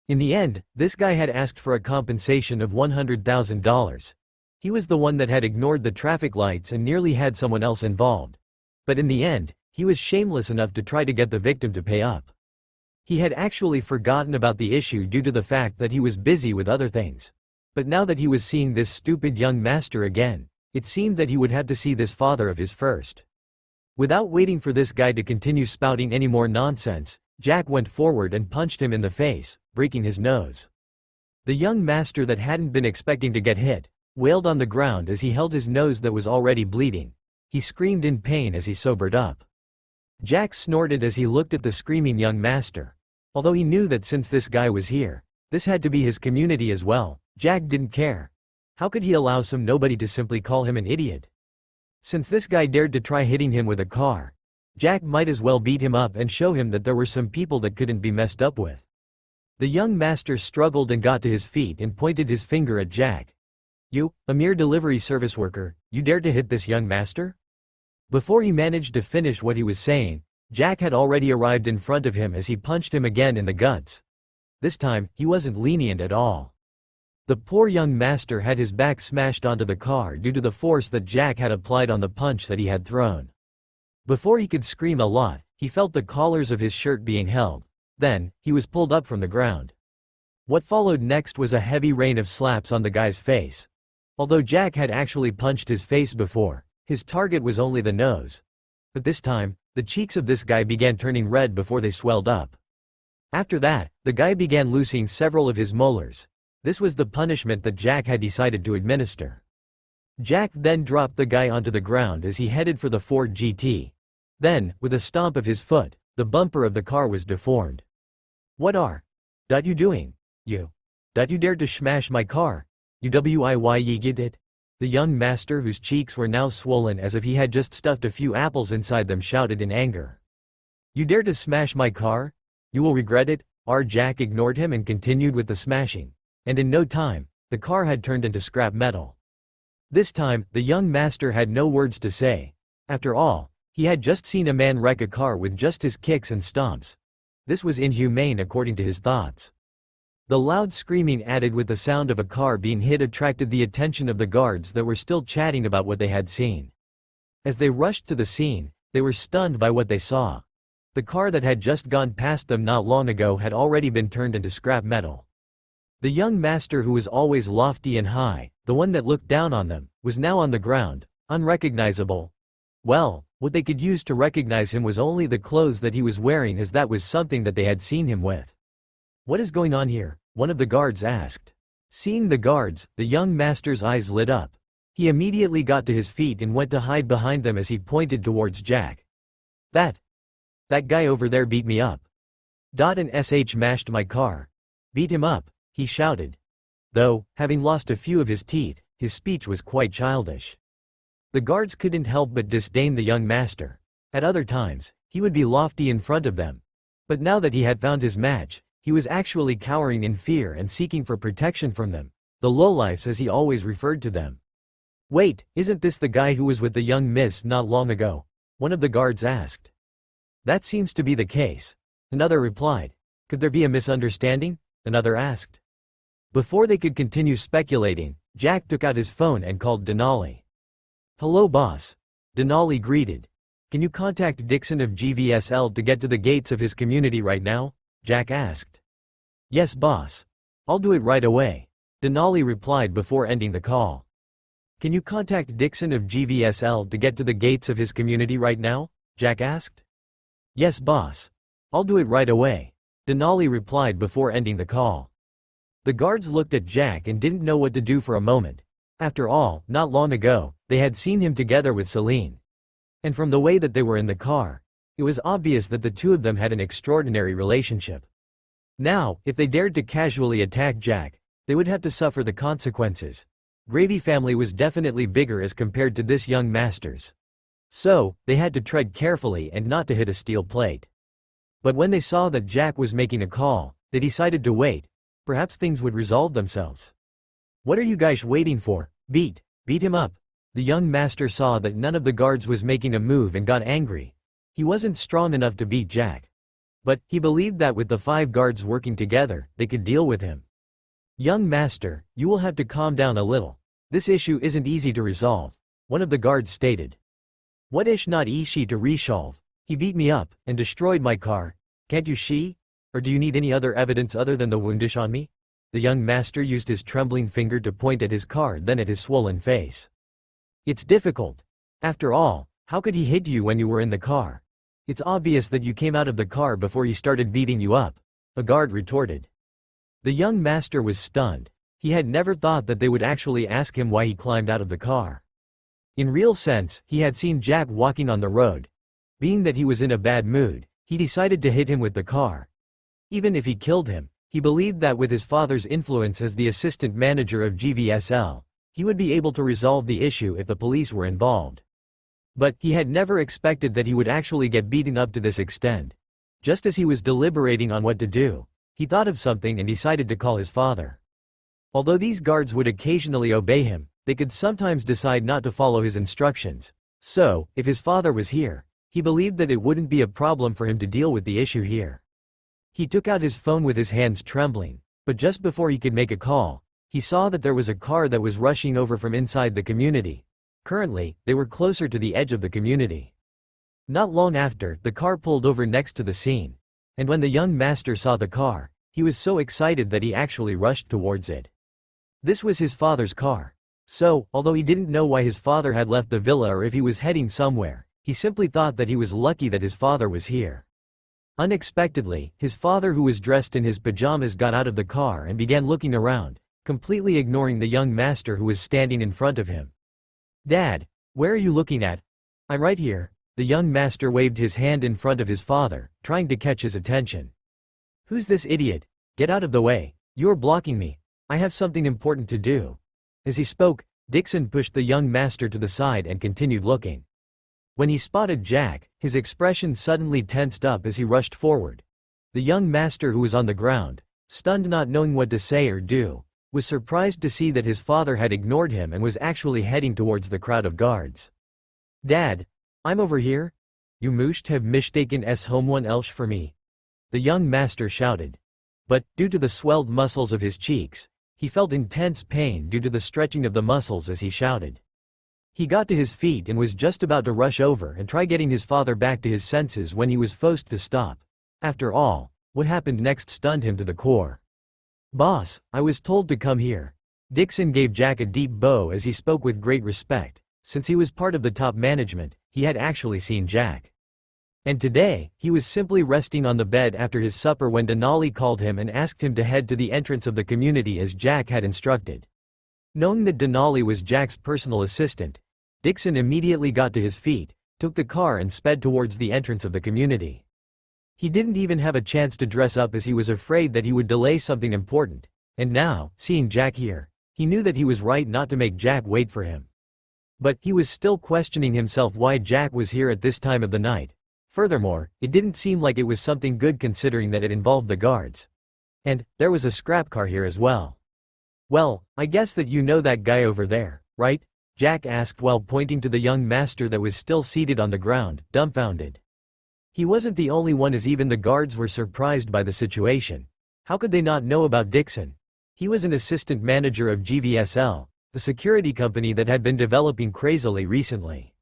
In the end, this guy had asked for a compensation of $100,000. He was the one that had ignored the traffic lights and nearly had someone else involved. But in the end, he was shameless enough to try to get the victim to pay up. He had actually forgotten about the issue due to the fact that he was busy with other things. But now that he was seeing this stupid young master again, it seemed that he would have to see this father of his first. Without waiting for this guy to continue spouting any more nonsense, Jack went forward and punched him in the face, breaking his nose. The young master that hadn't been expecting to get hit, wailed on the ground as he held his nose that was already bleeding. He screamed in pain as he sobered up. Jack snorted as he looked at the screaming young master. Although he knew that since this guy was here, this had to be his community as well, Jack didn't care. How could he allow some nobody to simply call him an idiot? Since this guy dared to try hitting him with a car, Jack might as well beat him up and show him that there were some people that couldn't be messed up with. The young master struggled and got to his feet and pointed his finger at Jack. "You, a mere delivery service worker, you dared to hit this young master?" Before he managed to finish what he was saying, Jack had already arrived in front of him as he punched him again in the guts. This time, he wasn't lenient at all. The poor young master had his back smashed onto the car due to the force that Jack had applied on the punch that he had thrown. Before he could scream a lot, he felt the collars of his shirt being held. Then, he was pulled up from the ground. What followed next was a heavy rain of slaps on the guy's face. Although Jack had actually punched his face before, his target was only the nose. But this time, the cheeks of this guy began turning red before they swelled up. After that, the guy began losing several of his molars. This was the punishment that Jack had decided to administer. Jack then dropped the guy onto the ground as he headed for the Ford GT. Then, with a stomp of his foot, the bumper of the car was deformed. "What are you doing? You dared to smash my car? You get it?" The young master, whose cheeks were now swollen as if he had just stuffed a few apples inside them, shouted in anger. "You dare to smash my car? You will regret it." Jack ignored him and continued with the smashing. And in no time, the car had turned into scrap metal. This time, the young master had no words to say. After all, he had just seen a man wreck a car with just his kicks and stomps. This was inhumane according to his thoughts. The loud screaming added with the sound of a car being hit attracted the attention of the guards that were still chatting about what they had seen. As they rushed to the scene, they were stunned by what they saw. The car that had just gone past them not long ago had already been turned into scrap metal. The young master, who was always lofty and high, the one that looked down on them, was now on the ground, unrecognizable. Well, what they could use to recognize him was only the clothes that he was wearing, as that was something that they had seen him with. "What is going on here?" one of the guards asked. Seeing the guards, the young master's eyes lit up. He immediately got to his feet and went to hide behind them as he pointed towards Jack. That guy over there beat me up. And smashed my car. Beat him up," he shouted. Though, having lost a few of his teeth, his speech was quite childish. The guards couldn't help but disdain the young master. At other times, he would be lofty in front of them. But now that he had found his match, he was actually cowering in fear and seeking for protection from them, the lowlifes as he always referred to them. "Wait, isn't this the guy who was with the young miss not long ago?" one of the guards asked. "That seems to be the case," another replied. "Could there be a misunderstanding?" another asked. Before they could continue speculating, Jack took out his phone and called Denali. "Hello boss." Denali greeted. "Can you contact Dixon of GVSL to get to the gates of his community right now?" Jack asked. "Yes boss. I'll do it right away," Denali replied before ending the call. "Can you contact Dixon of GVSL to get to the gates of his community right now?" Jack asked. "Yes boss. I'll do it right away," Denali replied before ending the call. The guards looked at Jack and didn't know what to do for a moment. After all, not long ago, they had seen him together with Celine. And from the way that they were in the car, it was obvious that the two of them had an extraordinary relationship. Now, if they dared to casually attack Jack, they would have to suffer the consequences. Gravy family was definitely bigger as compared to this young master's. So, they had to tread carefully and not to hit a steel plate. But when they saw that Jack was making a call, they decided to wait. Perhaps things would resolve themselves. "What are you guys waiting for? Beat him up." The young master saw that none of the guards was making a move and got angry. He wasn't strong enough to beat Jack. But, he believed that with the 5 guards working together, they could deal with him. "Young master, you will have to calm down a little. This issue isn't easy to resolve," one of the guards stated. "What ish not easy to resolve? He beat me up, and destroyed my car. Can't you see? Or do you need any other evidence other than the woundish on me?" The young master used his trembling finger to point at his car, then at his swollen face. "It's difficult. After all, how could he hit you when you were in the car? It's obvious that you came out of the car before he started beating you up," a guard retorted. The young master was stunned. He had never thought that they would actually ask him why he climbed out of the car. In real sense, he had seen Jack walking on the road. Being that he was in a bad mood, he decided to hit him with the car. Even if he killed him, he believed that with his father's influence as the assistant manager of GVSL, he would be able to resolve the issue if the police were involved. But he had never expected that he would actually get beaten up to this extent. Just as he was deliberating on what to do, he thought of something and decided to call his father. Although these guards would occasionally obey him, they could sometimes decide not to follow his instructions. So, if his father was here, he believed that it wouldn't be a problem for him to deal with the issue here. He took out his phone with his hands trembling, but just before he could make a call, he saw that there was a car that was rushing over from inside the community. Currently, they were closer to the edge of the community. Not long after, the car pulled over next to the scene. And when the young master saw the car, he was so excited that he actually rushed towards it. This was his father's car. So, although he didn't know why his father had left the villa or if he was heading somewhere, he simply thought that he was lucky that his father was here. Unexpectedly, his father, who was dressed in his pajamas, got out of the car and began looking around, completely ignoring the young master who was standing in front of him. "Dad, where are you looking at?" "I'm right here." The young master waved his hand in front of his father, trying to catch his attention. "Who's this idiot? Get out of the way. You're blocking me. I have something important to do." As he spoke, Dixon pushed the young master to the side and continued looking. When he spotted Jack, his expression suddenly tensed up as he rushed forward. The young master, who was on the ground, stunned, not knowing what to say or do, was surprised to see that his father had ignored him and was actually heading towards the crowd of guards. "Dad, I'm over here. You must have mistaken someone else for me," the young master shouted. But, due to the swelled muscles of his cheeks, he felt intense pain due to the stretching of the muscles as he shouted. He got to his feet and was just about to rush over and try getting his father back to his senses when he was forced to stop. After all, what happened next stunned him to the core. "Boss, I was told to come here." Dixon gave Jack a deep bow as he spoke with great respect. Since he was part of the top management, he had actually seen Jack. And today, he was simply resting on the bed after his supper when Denali called him and asked him to head to the entrance of the community as Jack had instructed. Knowing that Denali was Jack's personal assistant, Dixon immediately got to his feet, took the car and sped towards the entrance of the community. He didn't even have a chance to dress up as he was afraid that he would delay something important, and now, seeing Jack here, he knew that he was right not to make Jack wait for him. But he was still questioning himself why Jack was here at this time of the night. Furthermore, it didn't seem like it was something good considering that it involved the guards. And there was a scrap car here as well. "Well, I guess that you know that guy over there, right?" Jack asked while pointing to the young master that was still seated on the ground, dumbfounded. He wasn't the only one, as even the guards were surprised by the situation. How could they not know about Dixon? He was an assistant manager of GVSL, the security company that had been developing crazily recently.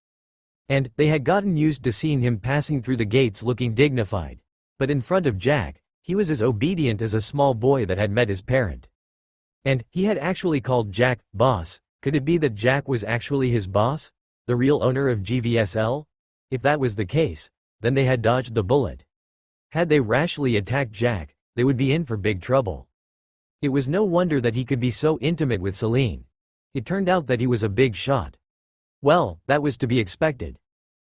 And they had gotten used to seeing him passing through the gates looking dignified. But in front of Jack, he was as obedient as a small boy that had met his parent. And he had actually called Jack boss. Could it be that Jack was actually his boss? The real owner of GVSL? If that was the case, then they had dodged the bullet. Had they rashly attacked Jack, they would be in for big trouble. It was no wonder that he could be so intimate with Celine. It turned out that he was a big shot. Well, that was to be expected.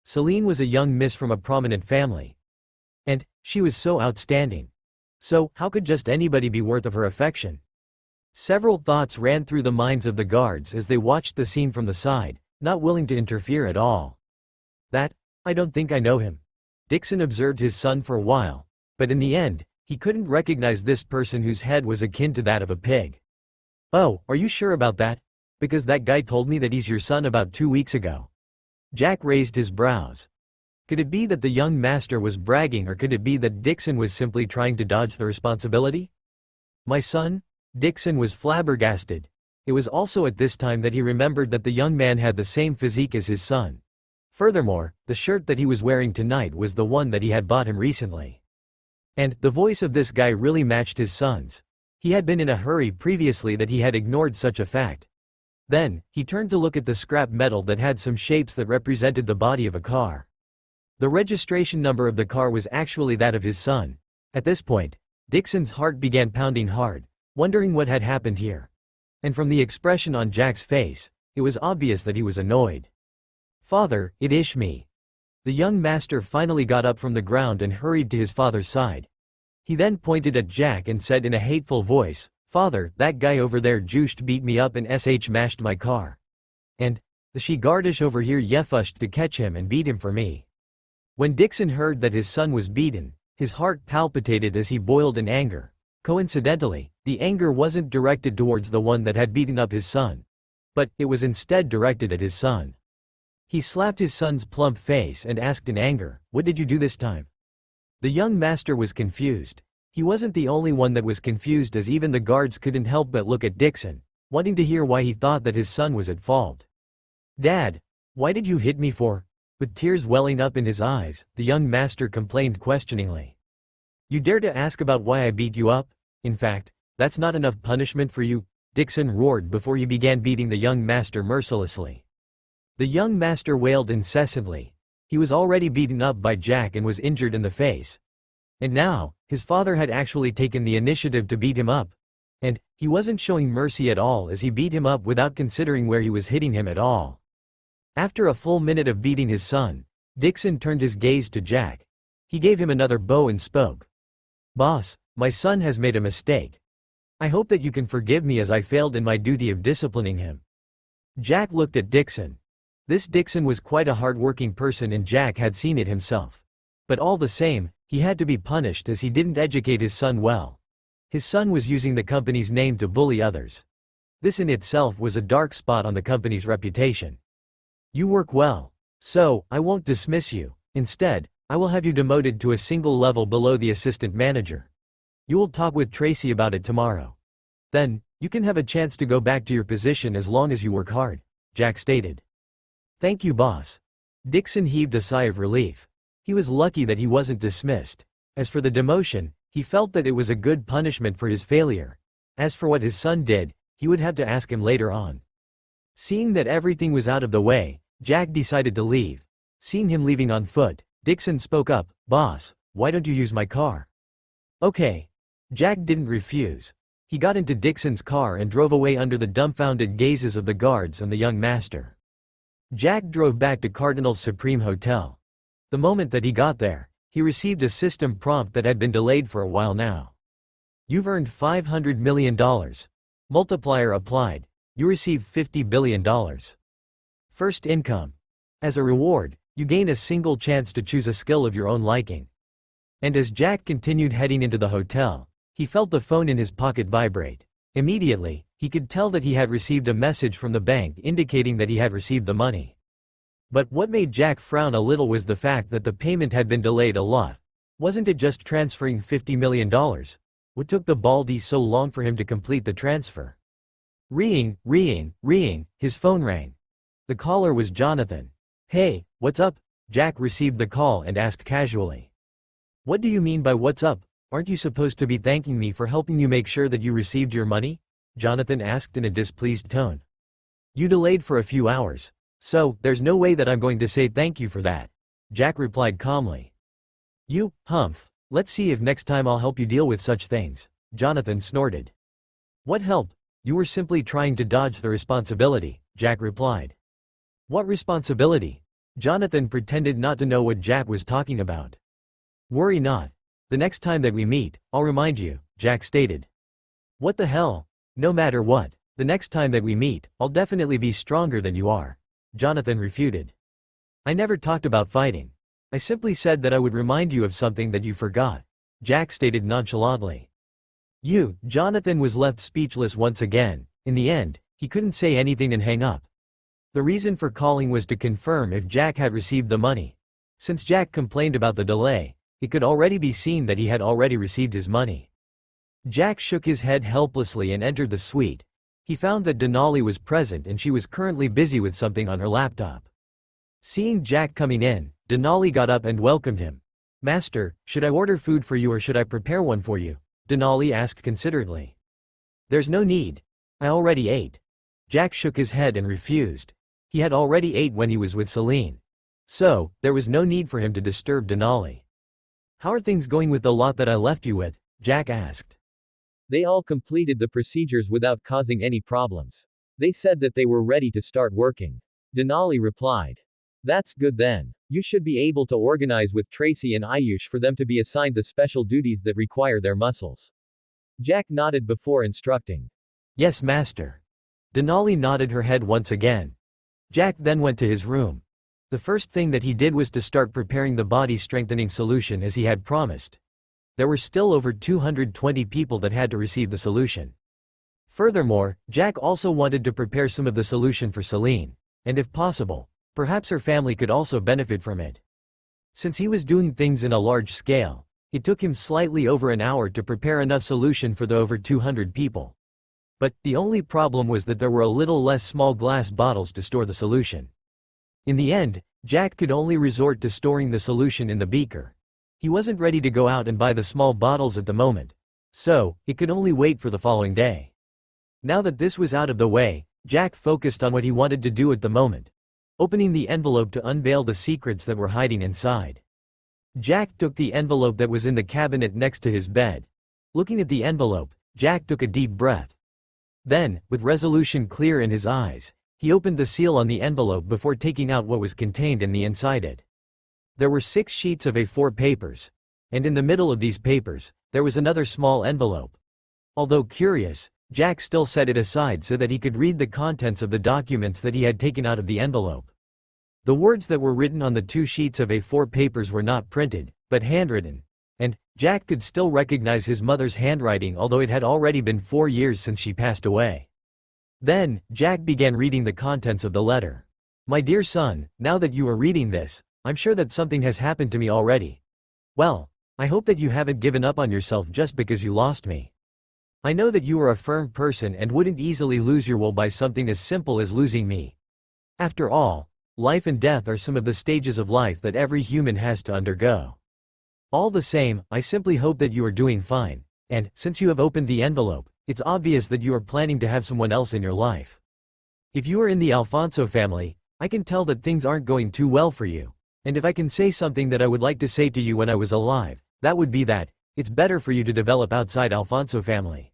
Celine was a young miss from a prominent family. And she was so outstanding. So, how could just anybody be worth of her affection? Several thoughts ran through the minds of the guards as they watched the scene from the side, not willing to interfere at all. I don't think I know him." Dixon observed his son for a while, but in the end, he couldn't recognize this person whose head was akin to that of a pig. "Oh, are you sure about that? Because that guy told me that he's your son about 2 weeks ago." Jack raised his brows. Could it be that the young master was bragging, or could it be that Dixon was simply trying to dodge the responsibility? "My son?" Dixon was flabbergasted. It was also at this time that he remembered that the young man had the same physique as his son. Furthermore, the shirt that he was wearing tonight was the one that he had bought him recently. And the voice of this guy really matched his son's. He had been in a hurry previously that he had ignored such a fact. Then, he turned to look at the scrap metal that had some shapes that represented the body of a car. The registration number of the car was actually that of his son. At this point, Dixon's heart began pounding hard, wondering what had happened here. And from the expression on Jack's face, it was obvious that he was annoyed. "Father, it is me." The young master finally got up from the ground and hurried to his father's side. He then pointed at Jack and said in a hateful voice, "Father, that guy over there just beat me up and mashed my car. And The she-guardish over here yefushed to catch him and beat him for me. When Dixon heard that his son was beaten, his heart palpitated as he boiled in anger. Coincidentally, the anger wasn't directed towards the one that had beaten up his son. But it was instead directed at his son. He slapped his son's plump face and asked in anger, "What did you do this time?" The young master was confused. He wasn't the only one that was confused, as even the guards couldn't help but look at Dixon, wanting to hear why he thought that his son was at fault. "Dad, why did you hit me for?" With tears welling up in his eyes, the young master complained questioningly. "You dare to ask about why I beat you up? In fact, that's not enough punishment for you," Dixon roared before he began beating the young master mercilessly. The young master wailed incessantly. He was already beaten up by Jack and was injured in the face. And now, his father had actually taken the initiative to beat him up. And he wasn't showing mercy at all as he beat him up without considering where he was hitting him at all. After a full minute of beating his son, Dixon turned his gaze to Jack. He gave him another bow and spoke. "Boss, my son has made a mistake. I hope that you can forgive me as I failed in my duty of disciplining him." Jack looked at Dixon. This Dixon was quite a hard-working person and Jack had seen it himself. But all the same, he had to be punished as he didn't educate his son well. His son was using the company's name to bully others. This in itself was a dark spot on the company's reputation. "You work well. So, I won't dismiss you. Instead, I will have you demoted to a single level below the assistant manager. You will talk with Tracy about it tomorrow. Then, you can have a chance to go back to your position as long as you work hard," Jack stated. "Thank you, boss." Dixon heaved a sigh of relief. He was lucky that he wasn't dismissed. As for the demotion, he felt that it was a good punishment for his failure. As for what his son did, he would have to ask him later on. Seeing that everything was out of the way, Jack decided to leave. Seeing him leaving on foot, Dixon spoke up, "Boss, why don't you use my car?" "Okay." Jack didn't refuse. He got into Dixon's car and drove away under the dumbfounded gazes of the guards and the young master. Jack drove back to Cardinal Supreme Hotel. The moment that he got there, he received a system prompt that had been delayed for a while now. "You've earned $500 million. Multiplier applied. You receive $50 billion. First income. As a reward, you gain a single chance to choose a skill of your own liking." And as Jack continued heading into the hotel, he felt the phone in his pocket vibrate. Immediately, he could tell that he had received a message from the bank indicating that he had received the money. But what made Jack frown a little was the fact that the payment had been delayed a lot. Wasn't it just transferring $50 million? What took the baldy so long for him to complete the transfer? Ringing, his phone rang. The caller was Jonathan. "Hey, what's up?" Jack received the call and asked casually. "What do you mean by what's up? Aren't you supposed to be thanking me for helping you make sure that you received your money?" Jonathan asked in a displeased tone. "You delayed for a few hours. So, there's no way that I'm going to say thank you for that," Jack replied calmly. "You, humph. Let's see if next time I'll help you deal with such things," Jonathan snorted. "What help? You were simply trying to dodge the responsibility," Jack replied. "What responsibility?" Jonathan pretended not to know what Jack was talking about. "Worry not. The next time that we meet, I'll remind you," Jack stated. "What the hell? No matter what, the next time that we meet, I'll definitely be stronger than you are," Jonathan refuted. "I never talked about fighting. I simply said that I would remind you of something that you forgot," Jack stated nonchalantly. Jonathan was left speechless once again. In the end, he couldn't say anything and hang up. The reason for calling was to confirm if Jack had received the money. Since Jack complained about the delay, it could already be seen that he had already received his money. Jack shook his head helplessly and entered the suite. He found that Denali was present and she was currently busy with something on her laptop. Seeing Jack coming in, Denali got up and welcomed him. "Master, should I order food for you or should I prepare one for you?" Denali asked considerately. "There's no need. I already ate." Jack shook his head and refused. He had already ate when he was with Celine. So, there was no need for him to disturb Denali. "How are things going with the lot that I left you with?" Jack asked. "They all completed the procedures without causing any problems. They said that they were ready to start working," Denali replied. "That's good then. You should be able to organize with Tracy and Ayush for them to be assigned the special duties that require their muscles." Jack nodded before instructing. "Yes, master." Denali nodded her head once again. Jack then went to his room. The first thing that he did was to start preparing the body-strengthening solution as he had promised. There were still over 220 people that had to receive the solution. Furthermore, Jack also wanted to prepare some of the solution for Celine, and if possible, perhaps her family could also benefit from it. Since he was doing things in a large scale, it took him slightly over an hour to prepare enough solution for the over 200 people. But the only problem was that there were a little less small glass bottles to store the solution. In the end, Jack could only resort to storing the solution in the beaker. He wasn't ready to go out and buy the small bottles at the moment, so it could only wait for the following day. Now that this was out of the way, Jack focused on what he wanted to do at the moment, opening the envelope to unveil the secrets that were hiding inside. Jack took the envelope that was in the cabinet next to his bed. Looking at the envelope, Jack took a deep breath. Then, with resolution clear in his eyes, he opened the seal on the envelope before taking out what was contained in the inside it. There were 6 sheets of A4 papers, and in the middle of these papers, there was another small envelope. Although curious, Jack still set it aside so that he could read the contents of the documents that he had taken out of the envelope. The words that were written on the 2 sheets of A4 papers were not printed, but handwritten, and Jack could still recognize his mother's handwriting although it had already been 4 years since she passed away. Then, Jack began reading the contents of the letter. "My dear son, now that you are reading this, I'm sure that something has happened to me already. Well, I hope that you haven't given up on yourself just because you lost me. I know that you are a firm person and wouldn't easily lose your will by something as simple as losing me. After all, life and death are some of the stages of life that every human has to undergo. All the same, I simply hope that you are doing fine, and, since you have opened the envelope, it's obvious that you are planning to have someone else in your life. If you are in the Alfonso family, I can tell that things aren't going too well for you, and if I can say something that I would like to say to you when I was alive, that would be that, it's better for you to develop outside Alfonso family.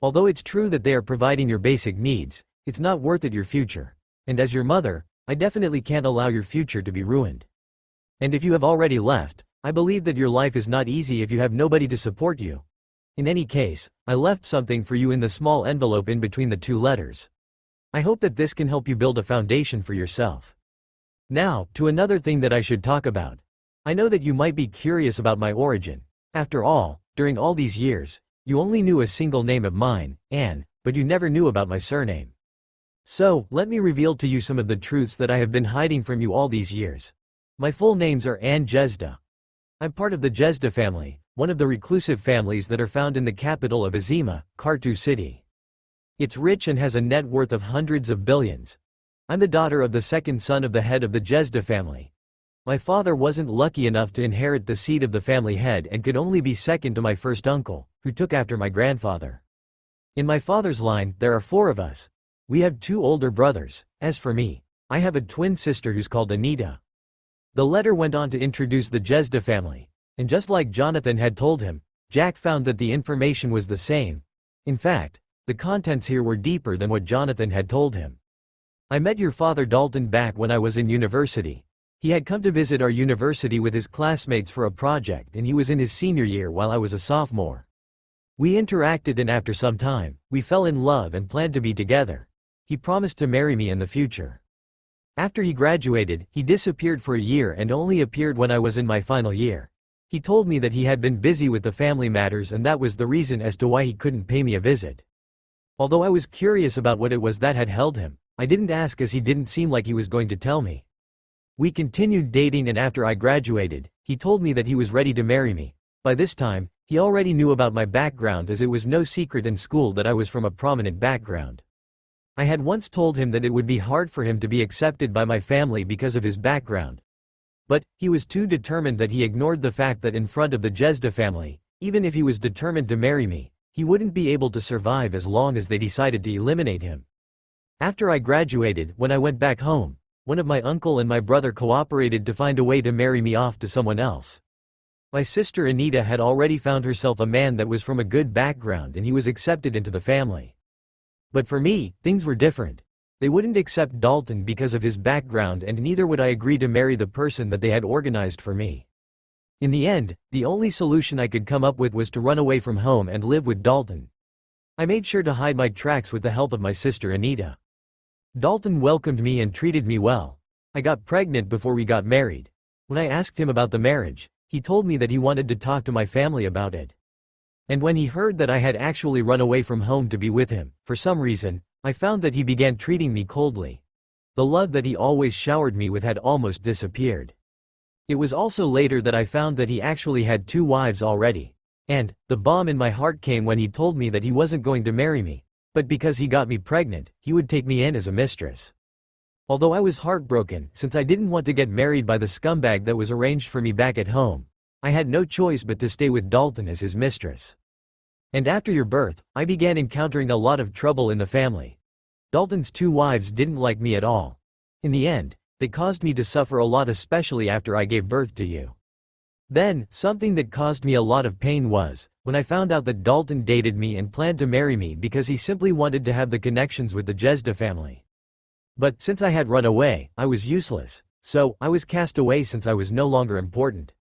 Although it's true that they are providing your basic needs, it's not worth it your future, and as your mother, I definitely can't allow your future to be ruined. And if you have already left, I believe that your life is not easy if you have nobody to support you. In any case, I left something for you in the small envelope in between the 2 letters. I hope that this can help you build a foundation for yourself. Now, to another thing that I should talk about. I know that you might be curious about my origin. After all, during all these years, you only knew a single name of mine, Anne, but you never knew about my surname. So, let me reveal to you some of the truths that I have been hiding from you all these years. My full names are Anne Jezda. I'm part of the Jezda family, one of the reclusive families that are found in the capital of Azima, Kartu City. It's rich and has a net worth of hundreds of billions. I'm the daughter of the second son of the head of the Jezda family. My father wasn't lucky enough to inherit the seat of the family head and could only be second to my first uncle, who took after my grandfather. In my father's line, there are 4 of us. We have 2 older brothers. As for me, I have a twin sister who's called Anita. The letter went on to introduce the Jezda family, and just like Jonathan had told him, Jack found that the information was the same. In fact, the contents here were deeper than what Jonathan had told him. I met your father Dalton back when I was in university. He had come to visit our university with his classmates for a project and he was in his senior year while I was a sophomore. We interacted and after some time, we fell in love and planned to be together. He promised to marry me in the future. After he graduated, he disappeared for a year and only appeared when I was in my final year. He told me that he had been busy with the family matters and that was the reason as to why he couldn't pay me a visit. Although I was curious about what it was that had held him, I didn't ask as he didn't seem like he was going to tell me. We continued dating and after I graduated, he told me that he was ready to marry me. By this time, he already knew about my background as it was no secret in school that I was from a prominent background. I had once told him that it would be hard for him to be accepted by my family because of his background. But, he was too determined that he ignored the fact that in front of the Jezda family, even if he was determined to marry me, he wouldn't be able to survive as long as they decided to eliminate him. After I graduated, when I went back home, one of my uncle and my brother cooperated to find a way to marry me off to someone else. My sister Anita had already found herself a man that was from a good background and he was accepted into the family. But for me, things were different. They wouldn't accept Dalton because of his background and neither would I agree to marry the person that they had organized for me. In the end, the only solution I could come up with was to run away from home and live with Dalton. I made sure to hide my tracks with the help of my sister Anita. Dalton welcomed me and treated me well. I got pregnant before we got married. When I asked him about the marriage, he told me that he wanted to talk to my family about it. And when he heard that I had actually run away from home to be with him, for some reason, I found that he began treating me coldly. The love that he always showered me with had almost disappeared. It was also later that I found that he actually had 2 wives already. And the bomb in my heart came when he told me that he wasn't going to marry me, but because he got me pregnant, he would take me in as a mistress. Although I was heartbroken, since I didn't want to get married by the scumbag that was arranged for me back at home, I had no choice but to stay with Dalton as his mistress. And after your birth, I began encountering a lot of trouble in the family. Dalton's 2 wives didn't like me at all. In the end, they caused me to suffer a lot, especially after I gave birth to you. Then, something that caused me a lot of pain was when I found out that Dalton dated me and planned to marry me because he simply wanted to have the connections with the Jezda family. But since I had run away, I was useless, so I was cast away since I was no longer important.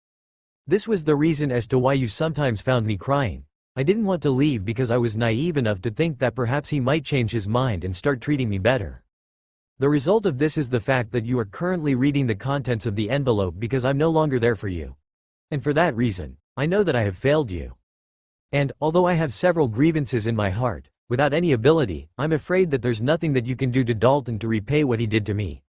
This was the reason as to why you sometimes found me crying. I didn't want to leave because I was naive enough to think that perhaps he might change his mind and start treating me better. The result of this is the fact that you are currently reading the contents of the envelope because I'm no longer there for you. And for that reason, I know that I have failed you. And, although I have several grievances in my heart, without any ability, I'm afraid that there's nothing that you can do to Dalton to repay what he did to me.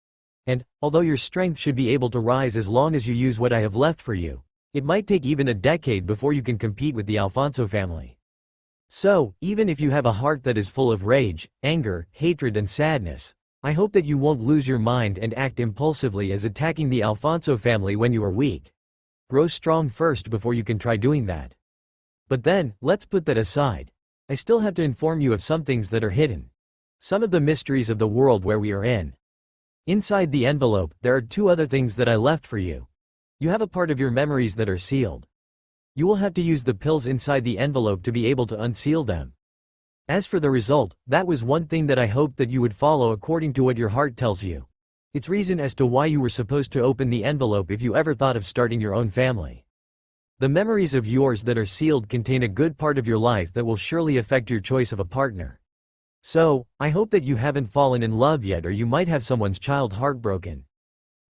And, although your strength should be able to rise as long as you use what I have left for you, it might take even a decade before you can compete with the Alfonso family. So, even if you have a heart that is full of rage, anger, hatred and sadness, I hope that you won't lose your mind and act impulsively as attacking the Alfonso family when you are weak. Grow strong first before you can try doing that. But then, let's put that aside. I still have to inform you of some things that are hidden. Some of the mysteries of the world where we are in. Inside the envelope, there are 2 other things that I left for you. You have a part of your memories that are sealed. You will have to use the pills inside the envelope to be able to unseal them. As for the result, that was one thing that I hoped that you would follow according to what your heart tells you. It's reason as to why you were supposed to open the envelope if you ever thought of starting your own family. The memories of yours that are sealed contain a good part of your life that will surely affect your choice of a partner. So, I hope that you haven't fallen in love yet, or you might have someone's child heartbroken.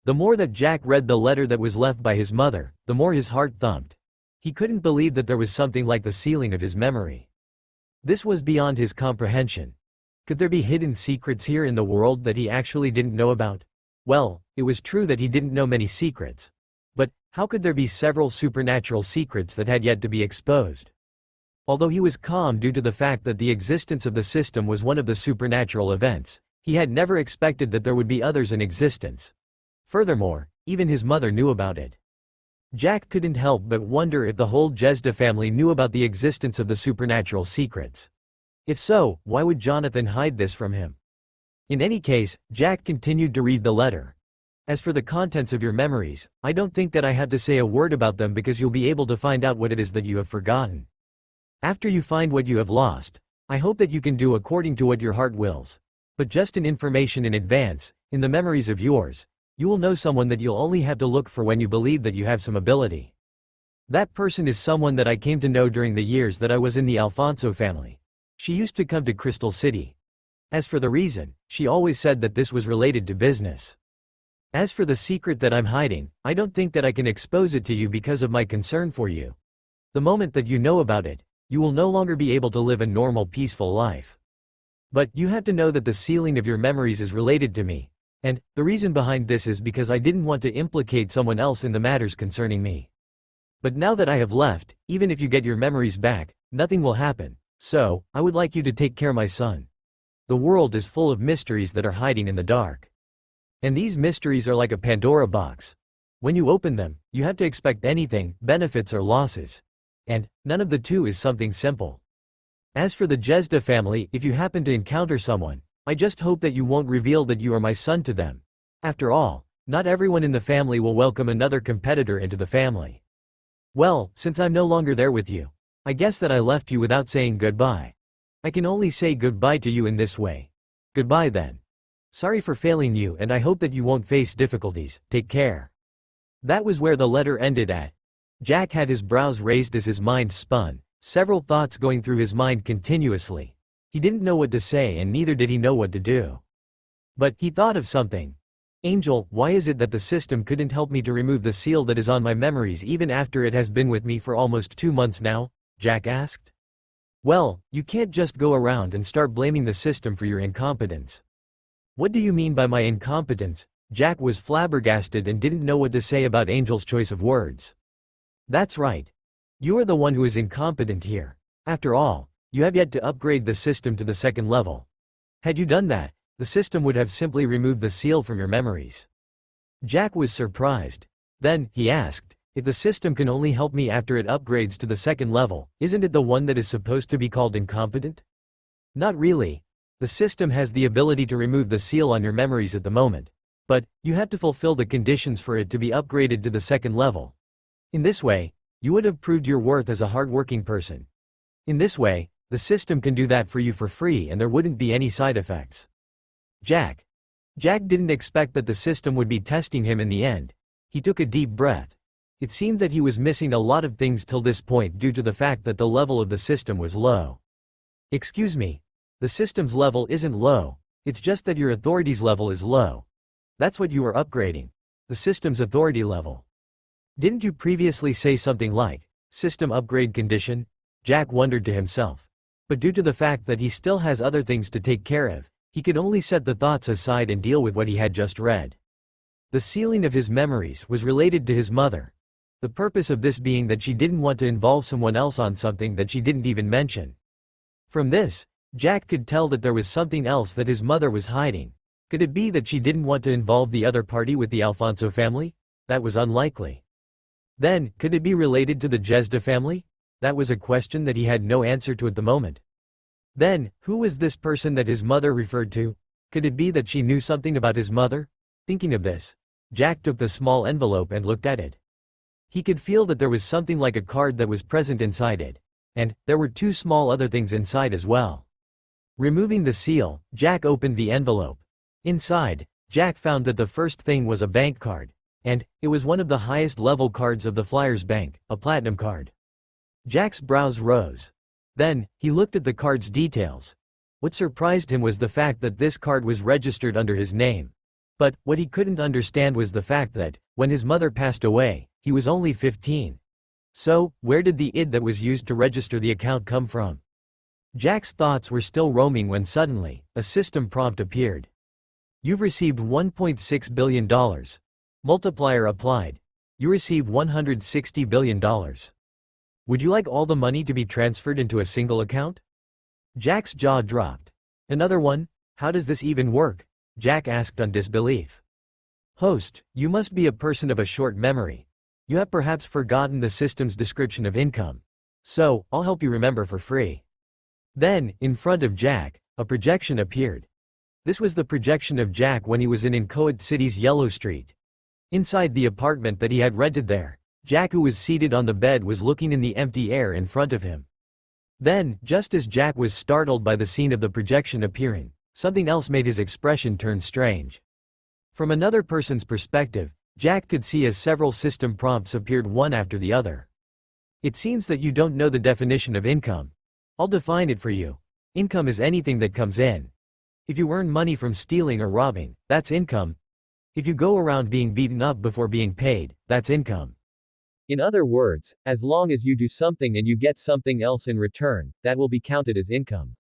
The more that Jack read the letter that was left by his mother, the more his heart thumped. He couldn't believe that there was something like the sealing of his memory. This was beyond his comprehension. Could there be hidden secrets here in the world that he actually didn't know about? Well, it was true that he didn't know many secrets. But, how could there be several supernatural secrets that had yet to be exposed? Although he was calm due to the fact that the existence of the system was one of the supernatural events, he had never expected that there would be others in existence. Furthermore, even his mother knew about it. Jack couldn't help but wonder if the whole Jezda family knew about the existence of the supernatural secrets. If so, why would Jonathan hide this from him? In any case, Jack continued to read the letter. As for the contents of your memories, I don't think that I have to say a word about them because you'll be able to find out what it is that you have forgotten. After you find what you have lost, I hope that you can do according to what your heart wills. But just an information in advance, in the memories of yours, you will know someone that you'll only have to look for when you believe that you have some ability. That person is someone that I came to know during the years that I was in the Alfonso family. She used to come to Crystal City. As for the reason, she always said that this was related to business. As for the secret that I'm hiding, I don't think that I can expose it to you because of my concern for you. The moment that you know about it, you will no longer be able to live a normal, peaceful life. But you have to know that the sealing of your memories is related to me. And, the reason behind this is because I didn't want to implicate someone else in the matters concerning me. But now that I have left, even if you get your memories back, nothing will happen. So, I would like you to take care, my son. The world is full of mysteries that are hiding in the dark. And these mysteries are like a Pandora box. When you open them, you have to expect anything, benefits or losses. And, none of the two is something simple. As for the Jezda family, if you happen to encounter someone, I just hope that you won't reveal that you are my son to them. After all, not everyone in the family will welcome another competitor into the family. Well, since I'm no longer there with you, I guess that I left you without saying goodbye. I can only say goodbye to you in this way. Goodbye then. Sorry for failing you, and I hope that you won't face difficulties. Take care. That was where the letter ended at. Jack had his brows raised as his mind spun, several thoughts going through his mind continuously. He didn't know what to say and neither did he know what to do. But he thought of something. Angel, why is it that the system couldn't help me to remove the seal that is on my memories even after it has been with me for almost 2 months now? Jack asked. Well, you can't just go around and start blaming the system for your incompetence. What do you mean by my incompetence? Jack was flabbergasted and didn't know what to say about Angel's choice of words. That's right. You are the one who is incompetent here. After all, you have yet to upgrade the system to the second level. Had you done that, the system would have simply removed the seal from your memories. Jack was surprised. Then, he asked, if the system can only help me after it upgrades to the second level, isn't it the one that is supposed to be called incompetent? Not really. The system has the ability to remove the seal on your memories at the moment. But, you have to fulfill the conditions for it to be upgraded to the second level. In this way, you would have proved your worth as a hardworking person. In this way, the system can do that for you for free and there wouldn't be any side effects. Jack didn't expect that the system would be testing him in the end. He took a deep breath. It seemed that he was missing a lot of things till this point due to the fact that the level of the system was low. Excuse me. The system's level isn't low, it's just that your authority's level is low. That's what you are upgrading. The system's authority level. Didn't you previously say something like, system upgrade condition? Jack wondered to himself. But due to the fact that he still has other things to take care of, he could only set the thoughts aside and deal with what he had just read. The sealing of his memories was related to his mother. The purpose of this being that she didn't want to involve someone else on something that she didn't even mention. From this, Jack could tell that there was something else that his mother was hiding. Could it be that she didn't want to involve the other party with the Alfonso family? That was unlikely. Then, could it be related to the Jezda family? That was a question that he had no answer to at the moment. Then, who was this person that his mother referred to? Could it be that she knew something about his mother? Thinking of this, Jack took the small envelope and looked at it. He could feel that there was something like a card that was present inside it. And, there were 2 small other things inside as well. Removing the seal, Jack opened the envelope. Inside, Jack found that the first thing was a bank card. And, it was one of the highest level cards of the Flyers Bank, a platinum card. Jack's brows rose. Then, he looked at the card's details. What surprised him was the fact that this card was registered under his name. But, what he couldn't understand was the fact that, when his mother passed away, he was only 15. So, where did the ID that was used to register the account come from? Jack's thoughts were still roaming when suddenly, a system prompt appeared. You've received $1.6 billion. Multiplier applied. You receive $160 billion. Would you like all the money to be transferred into a single account? Jack's jaw dropped. Another one? How does this even work? Jack asked on disbelief. Host, you must be a person of a short memory. You have perhaps forgotten the system's description of income. So, I'll help you remember for free. Then, in front of Jack, a projection appeared. This was the projection of Jack when he was in Inchoate City's Yellow Street. Inside the apartment that he had rented there, Jack, who was seated on the bed, was looking in the empty air in front of him. Then, just as Jack was startled by the scene of the projection appearing, something else made his expression turn strange. From another person's perspective, Jack could see as several system prompts appeared one after the other. It seems that you don't know the definition of income. I'll define it for you. Income is anything that comes in. If you earn money from stealing or robbing, that's income. If you go around being beaten up before being paid, that's income. In other words, as long as you do something and you get something else in return, that will be counted as income.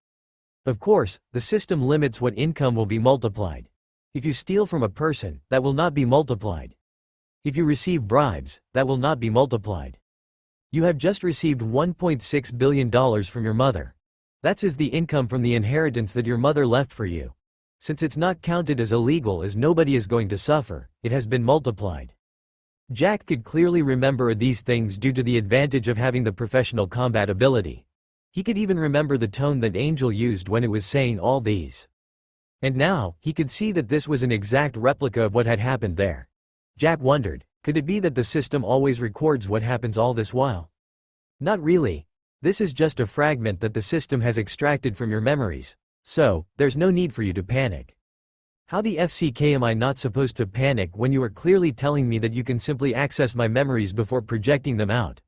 Of course, the system limits what income will be multiplied. If you steal from a person, that will not be multiplied. If you receive bribes, that will not be multiplied. You have just received $1.6 billion from your mother. That's the income from the inheritance that your mother left for you. Since it's not counted as illegal as nobody is going to suffer, it has been multiplied. Jack could clearly remember these things due to the advantage of having the professional combat ability. He could even remember the tone that Angel used when it was saying all these. And now, he could see that this was an exact replica of what had happened there. Jack wondered, could it be that the system always records what happens all this while? Not really. This is just a fragment that the system has extracted from your memories. So, there's no need for you to panic. How the FCK am I not supposed to panic when you are clearly telling me that you can simply access my memories before projecting them out?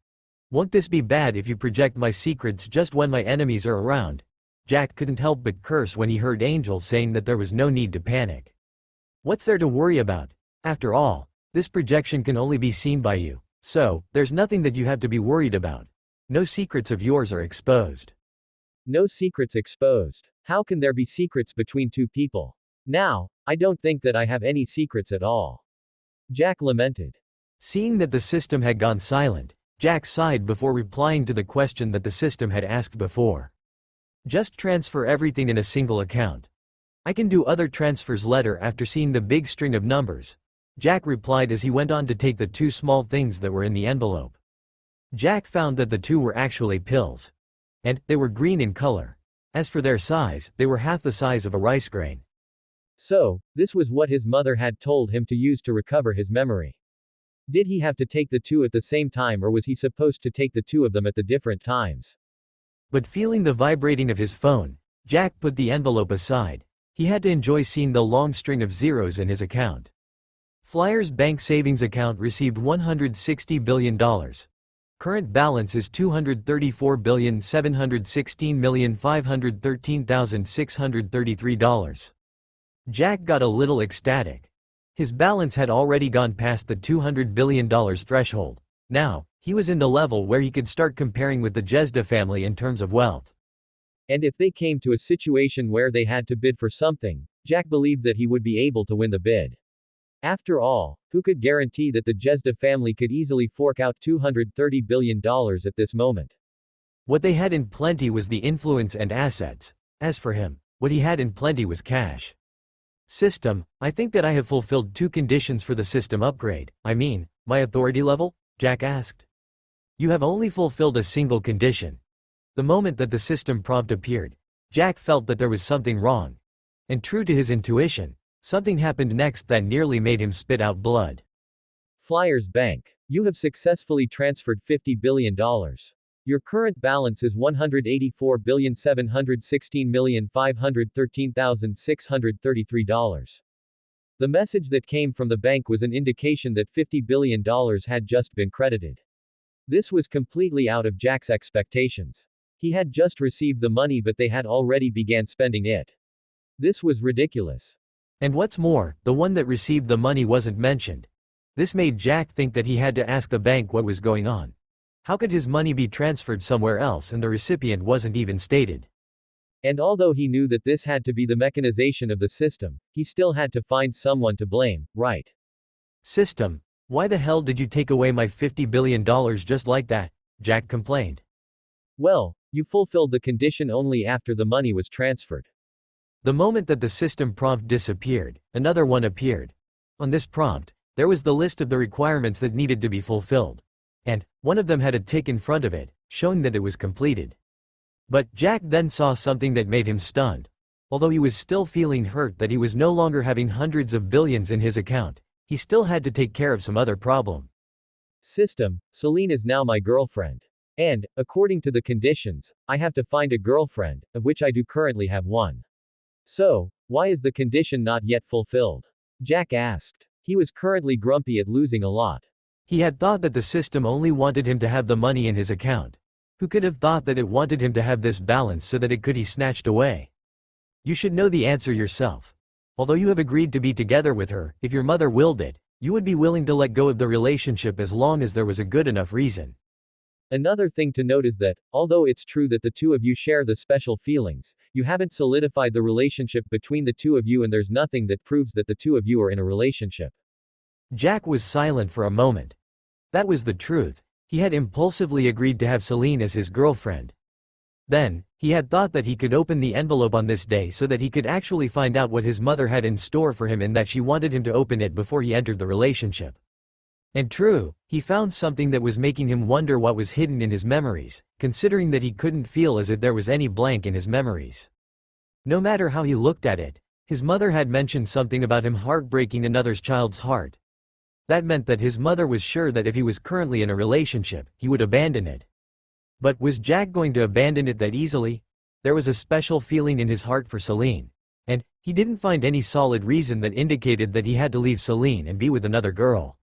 Won't this be bad if you project my secrets just when my enemies are around? Jack couldn't help but curse when he heard Angel saying that there was no need to panic. What's there to worry about? After all, this projection can only be seen by you, so there's nothing that you have to be worried about. No secrets of yours are exposed. No secrets exposed. How can there be secrets between two people? Now, I don't think that I have any secrets at all. Jack lamented. Seeing that the system had gone silent, Jack sighed before replying to the question that the system had asked before. Just transfer everything in a single account. I can do other transfers later after seeing the big string of numbers, Jack replied as he went on to take the two small things that were in the envelope. Jack found that the two were actually pills. And they were green in color. As for their size, they were half the size of a rice grain. So, this was what his mother had told him to use to recover his memory. Did he have to take the two at the same time, or was he supposed to take the two of them at the different times? But feeling the vibrating of his phone, Jack put the envelope aside. He had to enjoy seeing the long string of zeros in his account. Flyer's bank savings account received $160 billion. Current balance is $234,716,513,633. Jack got a little ecstatic. His balance had already gone past the $200 billion threshold. Now, he was in the level where he could start comparing with the Jezda family in terms of wealth. And if they came to a situation where they had to bid for something, Jack believed that he would be able to win the bid. After all, who could guarantee that the Jezda family could easily fork out $230 billion at this moment? What they had in plenty was the influence and assets. As for him, what he had in plenty was cash. System, I think that I have fulfilled two conditions for the system upgrade. I mean, my authority level? Jack asked. You have only fulfilled a single condition. The moment that the system prompt appeared, Jack felt that there was something wrong. And true to his intuition, something happened next that nearly made him spit out blood. Flyers Bank. You have successfully transferred $50 billion. Your current balance is $184,716,513,633. The message that came from the bank was an indication that $50 billion had just been credited. This was completely out of Jack's expectations. He had just received the money, but they had already began spending it. This was ridiculous. And what's more, the one that received the money wasn't mentioned. This made Jack think that he had to ask the bank what was going on. How could his money be transferred somewhere else and the recipient wasn't even stated? And although he knew that this had to be the mechanization of the system, he still had to find someone to blame, right? System, why the hell did you take away my $50 billion just like that? Jack complained. Well, you fulfilled the condition only after the money was transferred. The moment that the system prompt disappeared, another one appeared. On this prompt, there was the list of the requirements that needed to be fulfilled. And one of them had a tick in front of it, showing that it was completed. But Jack then saw something that made him stunned. Although he was still feeling hurt that he was no longer having hundreds of billions in his account, he still had to take care of some other problem. System, Celine is now my girlfriend. And, according to the conditions, I have to find a girlfriend, of which I do currently have one. So, why is the condition not yet fulfilled? Jack asked. He was currently grumpy at losing a lot. He had thought that the system only wanted him to have the money in his account. Who could have thought that it wanted him to have this balance so that it could be snatched away? You should know the answer yourself. Although you have agreed to be together with her, if your mother willed it, you would be willing to let go of the relationship as long as there was a good enough reason. Another thing to note is that, although it's true that the two of you share the special feelings, you haven't solidified the relationship between the two of you, and there's nothing that proves that the two of you are in a relationship. Jack was silent for a moment. That was the truth. He had impulsively agreed to have Celine as his girlfriend. Then, he had thought that he could open the envelope on this day so that he could actually find out what his mother had in store for him, and that she wanted him to open it before he entered the relationship. And true, he found something that was making him wonder what was hidden in his memories, considering that he couldn't feel as if there was any blank in his memories. No matter how he looked at it, his mother had mentioned something about him heartbreaking another child's heart. That meant that his mother was sure that if he was currently in a relationship, he would abandon it. But was Jack going to abandon it that easily? There was a special feeling in his heart for Celine. And he didn't find any solid reason that indicated that he had to leave Celine and be with another girl.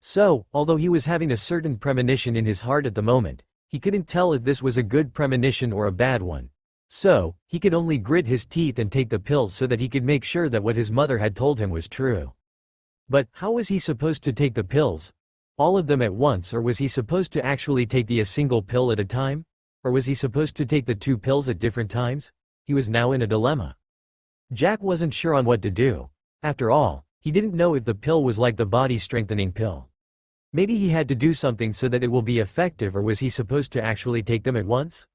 So, although he was having a certain premonition in his heart at the moment, he couldn't tell if this was a good premonition or a bad one. So, he could only grit his teeth and take the pills so that he could make sure that what his mother had told him was true. But, how was he supposed to take the pills? All of them at once, or was he supposed to actually take a single pill at a time? Or was he supposed to take the 2 pills at different times? He was now in a dilemma. Jack wasn't sure on what to do. After all, he didn't know if the pill was like the body-strengthening pill. Maybe he had to do something so that it will be effective, or was he supposed to actually take them at once?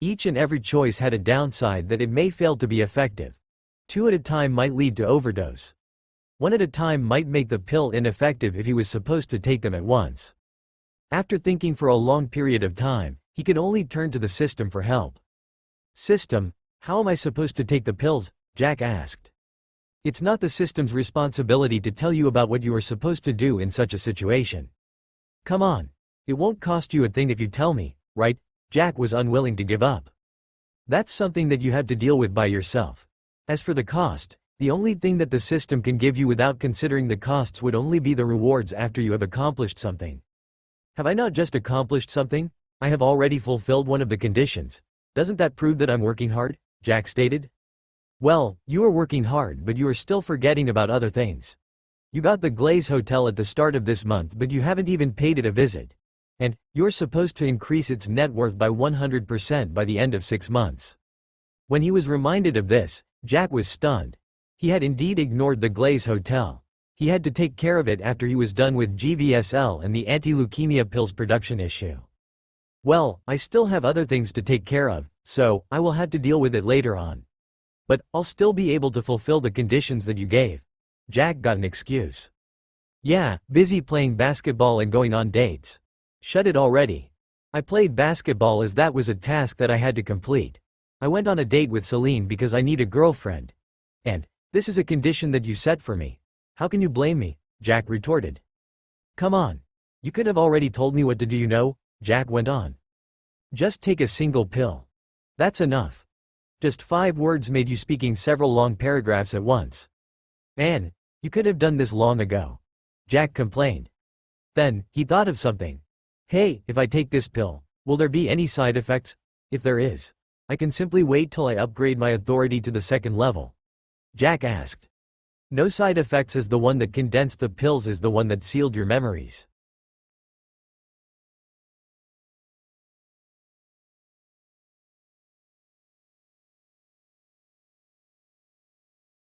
Each and every choice had a downside that it may fail to be effective. 2 at a time might lead to overdose. 1 at a time might make the pill ineffective if he was supposed to take them at once. After thinking for a long period of time, he could only turn to the system for help. System, how am I supposed to take the pills? Jack asked. It's not the system's responsibility to tell you about what you are supposed to do in such a situation. Come on. It won't cost you a thing if you tell me, right? Jack was unwilling to give up. That's something that you have to deal with by yourself. As for the cost, the only thing that the system can give you without considering the costs would only be the rewards after you have accomplished something. Have I not just accomplished something? I have already fulfilled one of the conditions. Doesn't that prove that I'm working hard? Jack stated. Well, you are working hard, but you are still forgetting about other things. You got the Glaze Hotel at the start of this month, but you haven't even paid it a visit. And, you're supposed to increase its net worth by 100% by the end of 6 months. When he was reminded of this, Jack was stunned. He had indeed ignored the Glaze Hotel. He had to take care of it after he was done with GVSL and the anti-leukemia pills production issue. Well, I still have other things to take care of, so I will have to deal with it later on. But, I'll still be able to fulfill the conditions that you gave. Jack got an excuse. Yeah, busy playing basketball and going on dates. Shut it already. I played basketball as that was a task that I had to complete. I went on a date with Celine because I need a girlfriend. And, this is a condition that you set for me. How can you blame me? Jack retorted. Come on. You could have already told me what to do, you know, Jack went on. Just take a single pill. That's enough. Just 5 words made you speaking several long paragraphs at once. Man, you could have done this long ago. Jack complained. Then, he thought of something. Hey, if I take this pill, will there be any side effects? If there is, I can simply wait till I upgrade my authority to the 2nd level. Jack asked. No side effects, as the one that condensed the pills is the one that sealed your memories.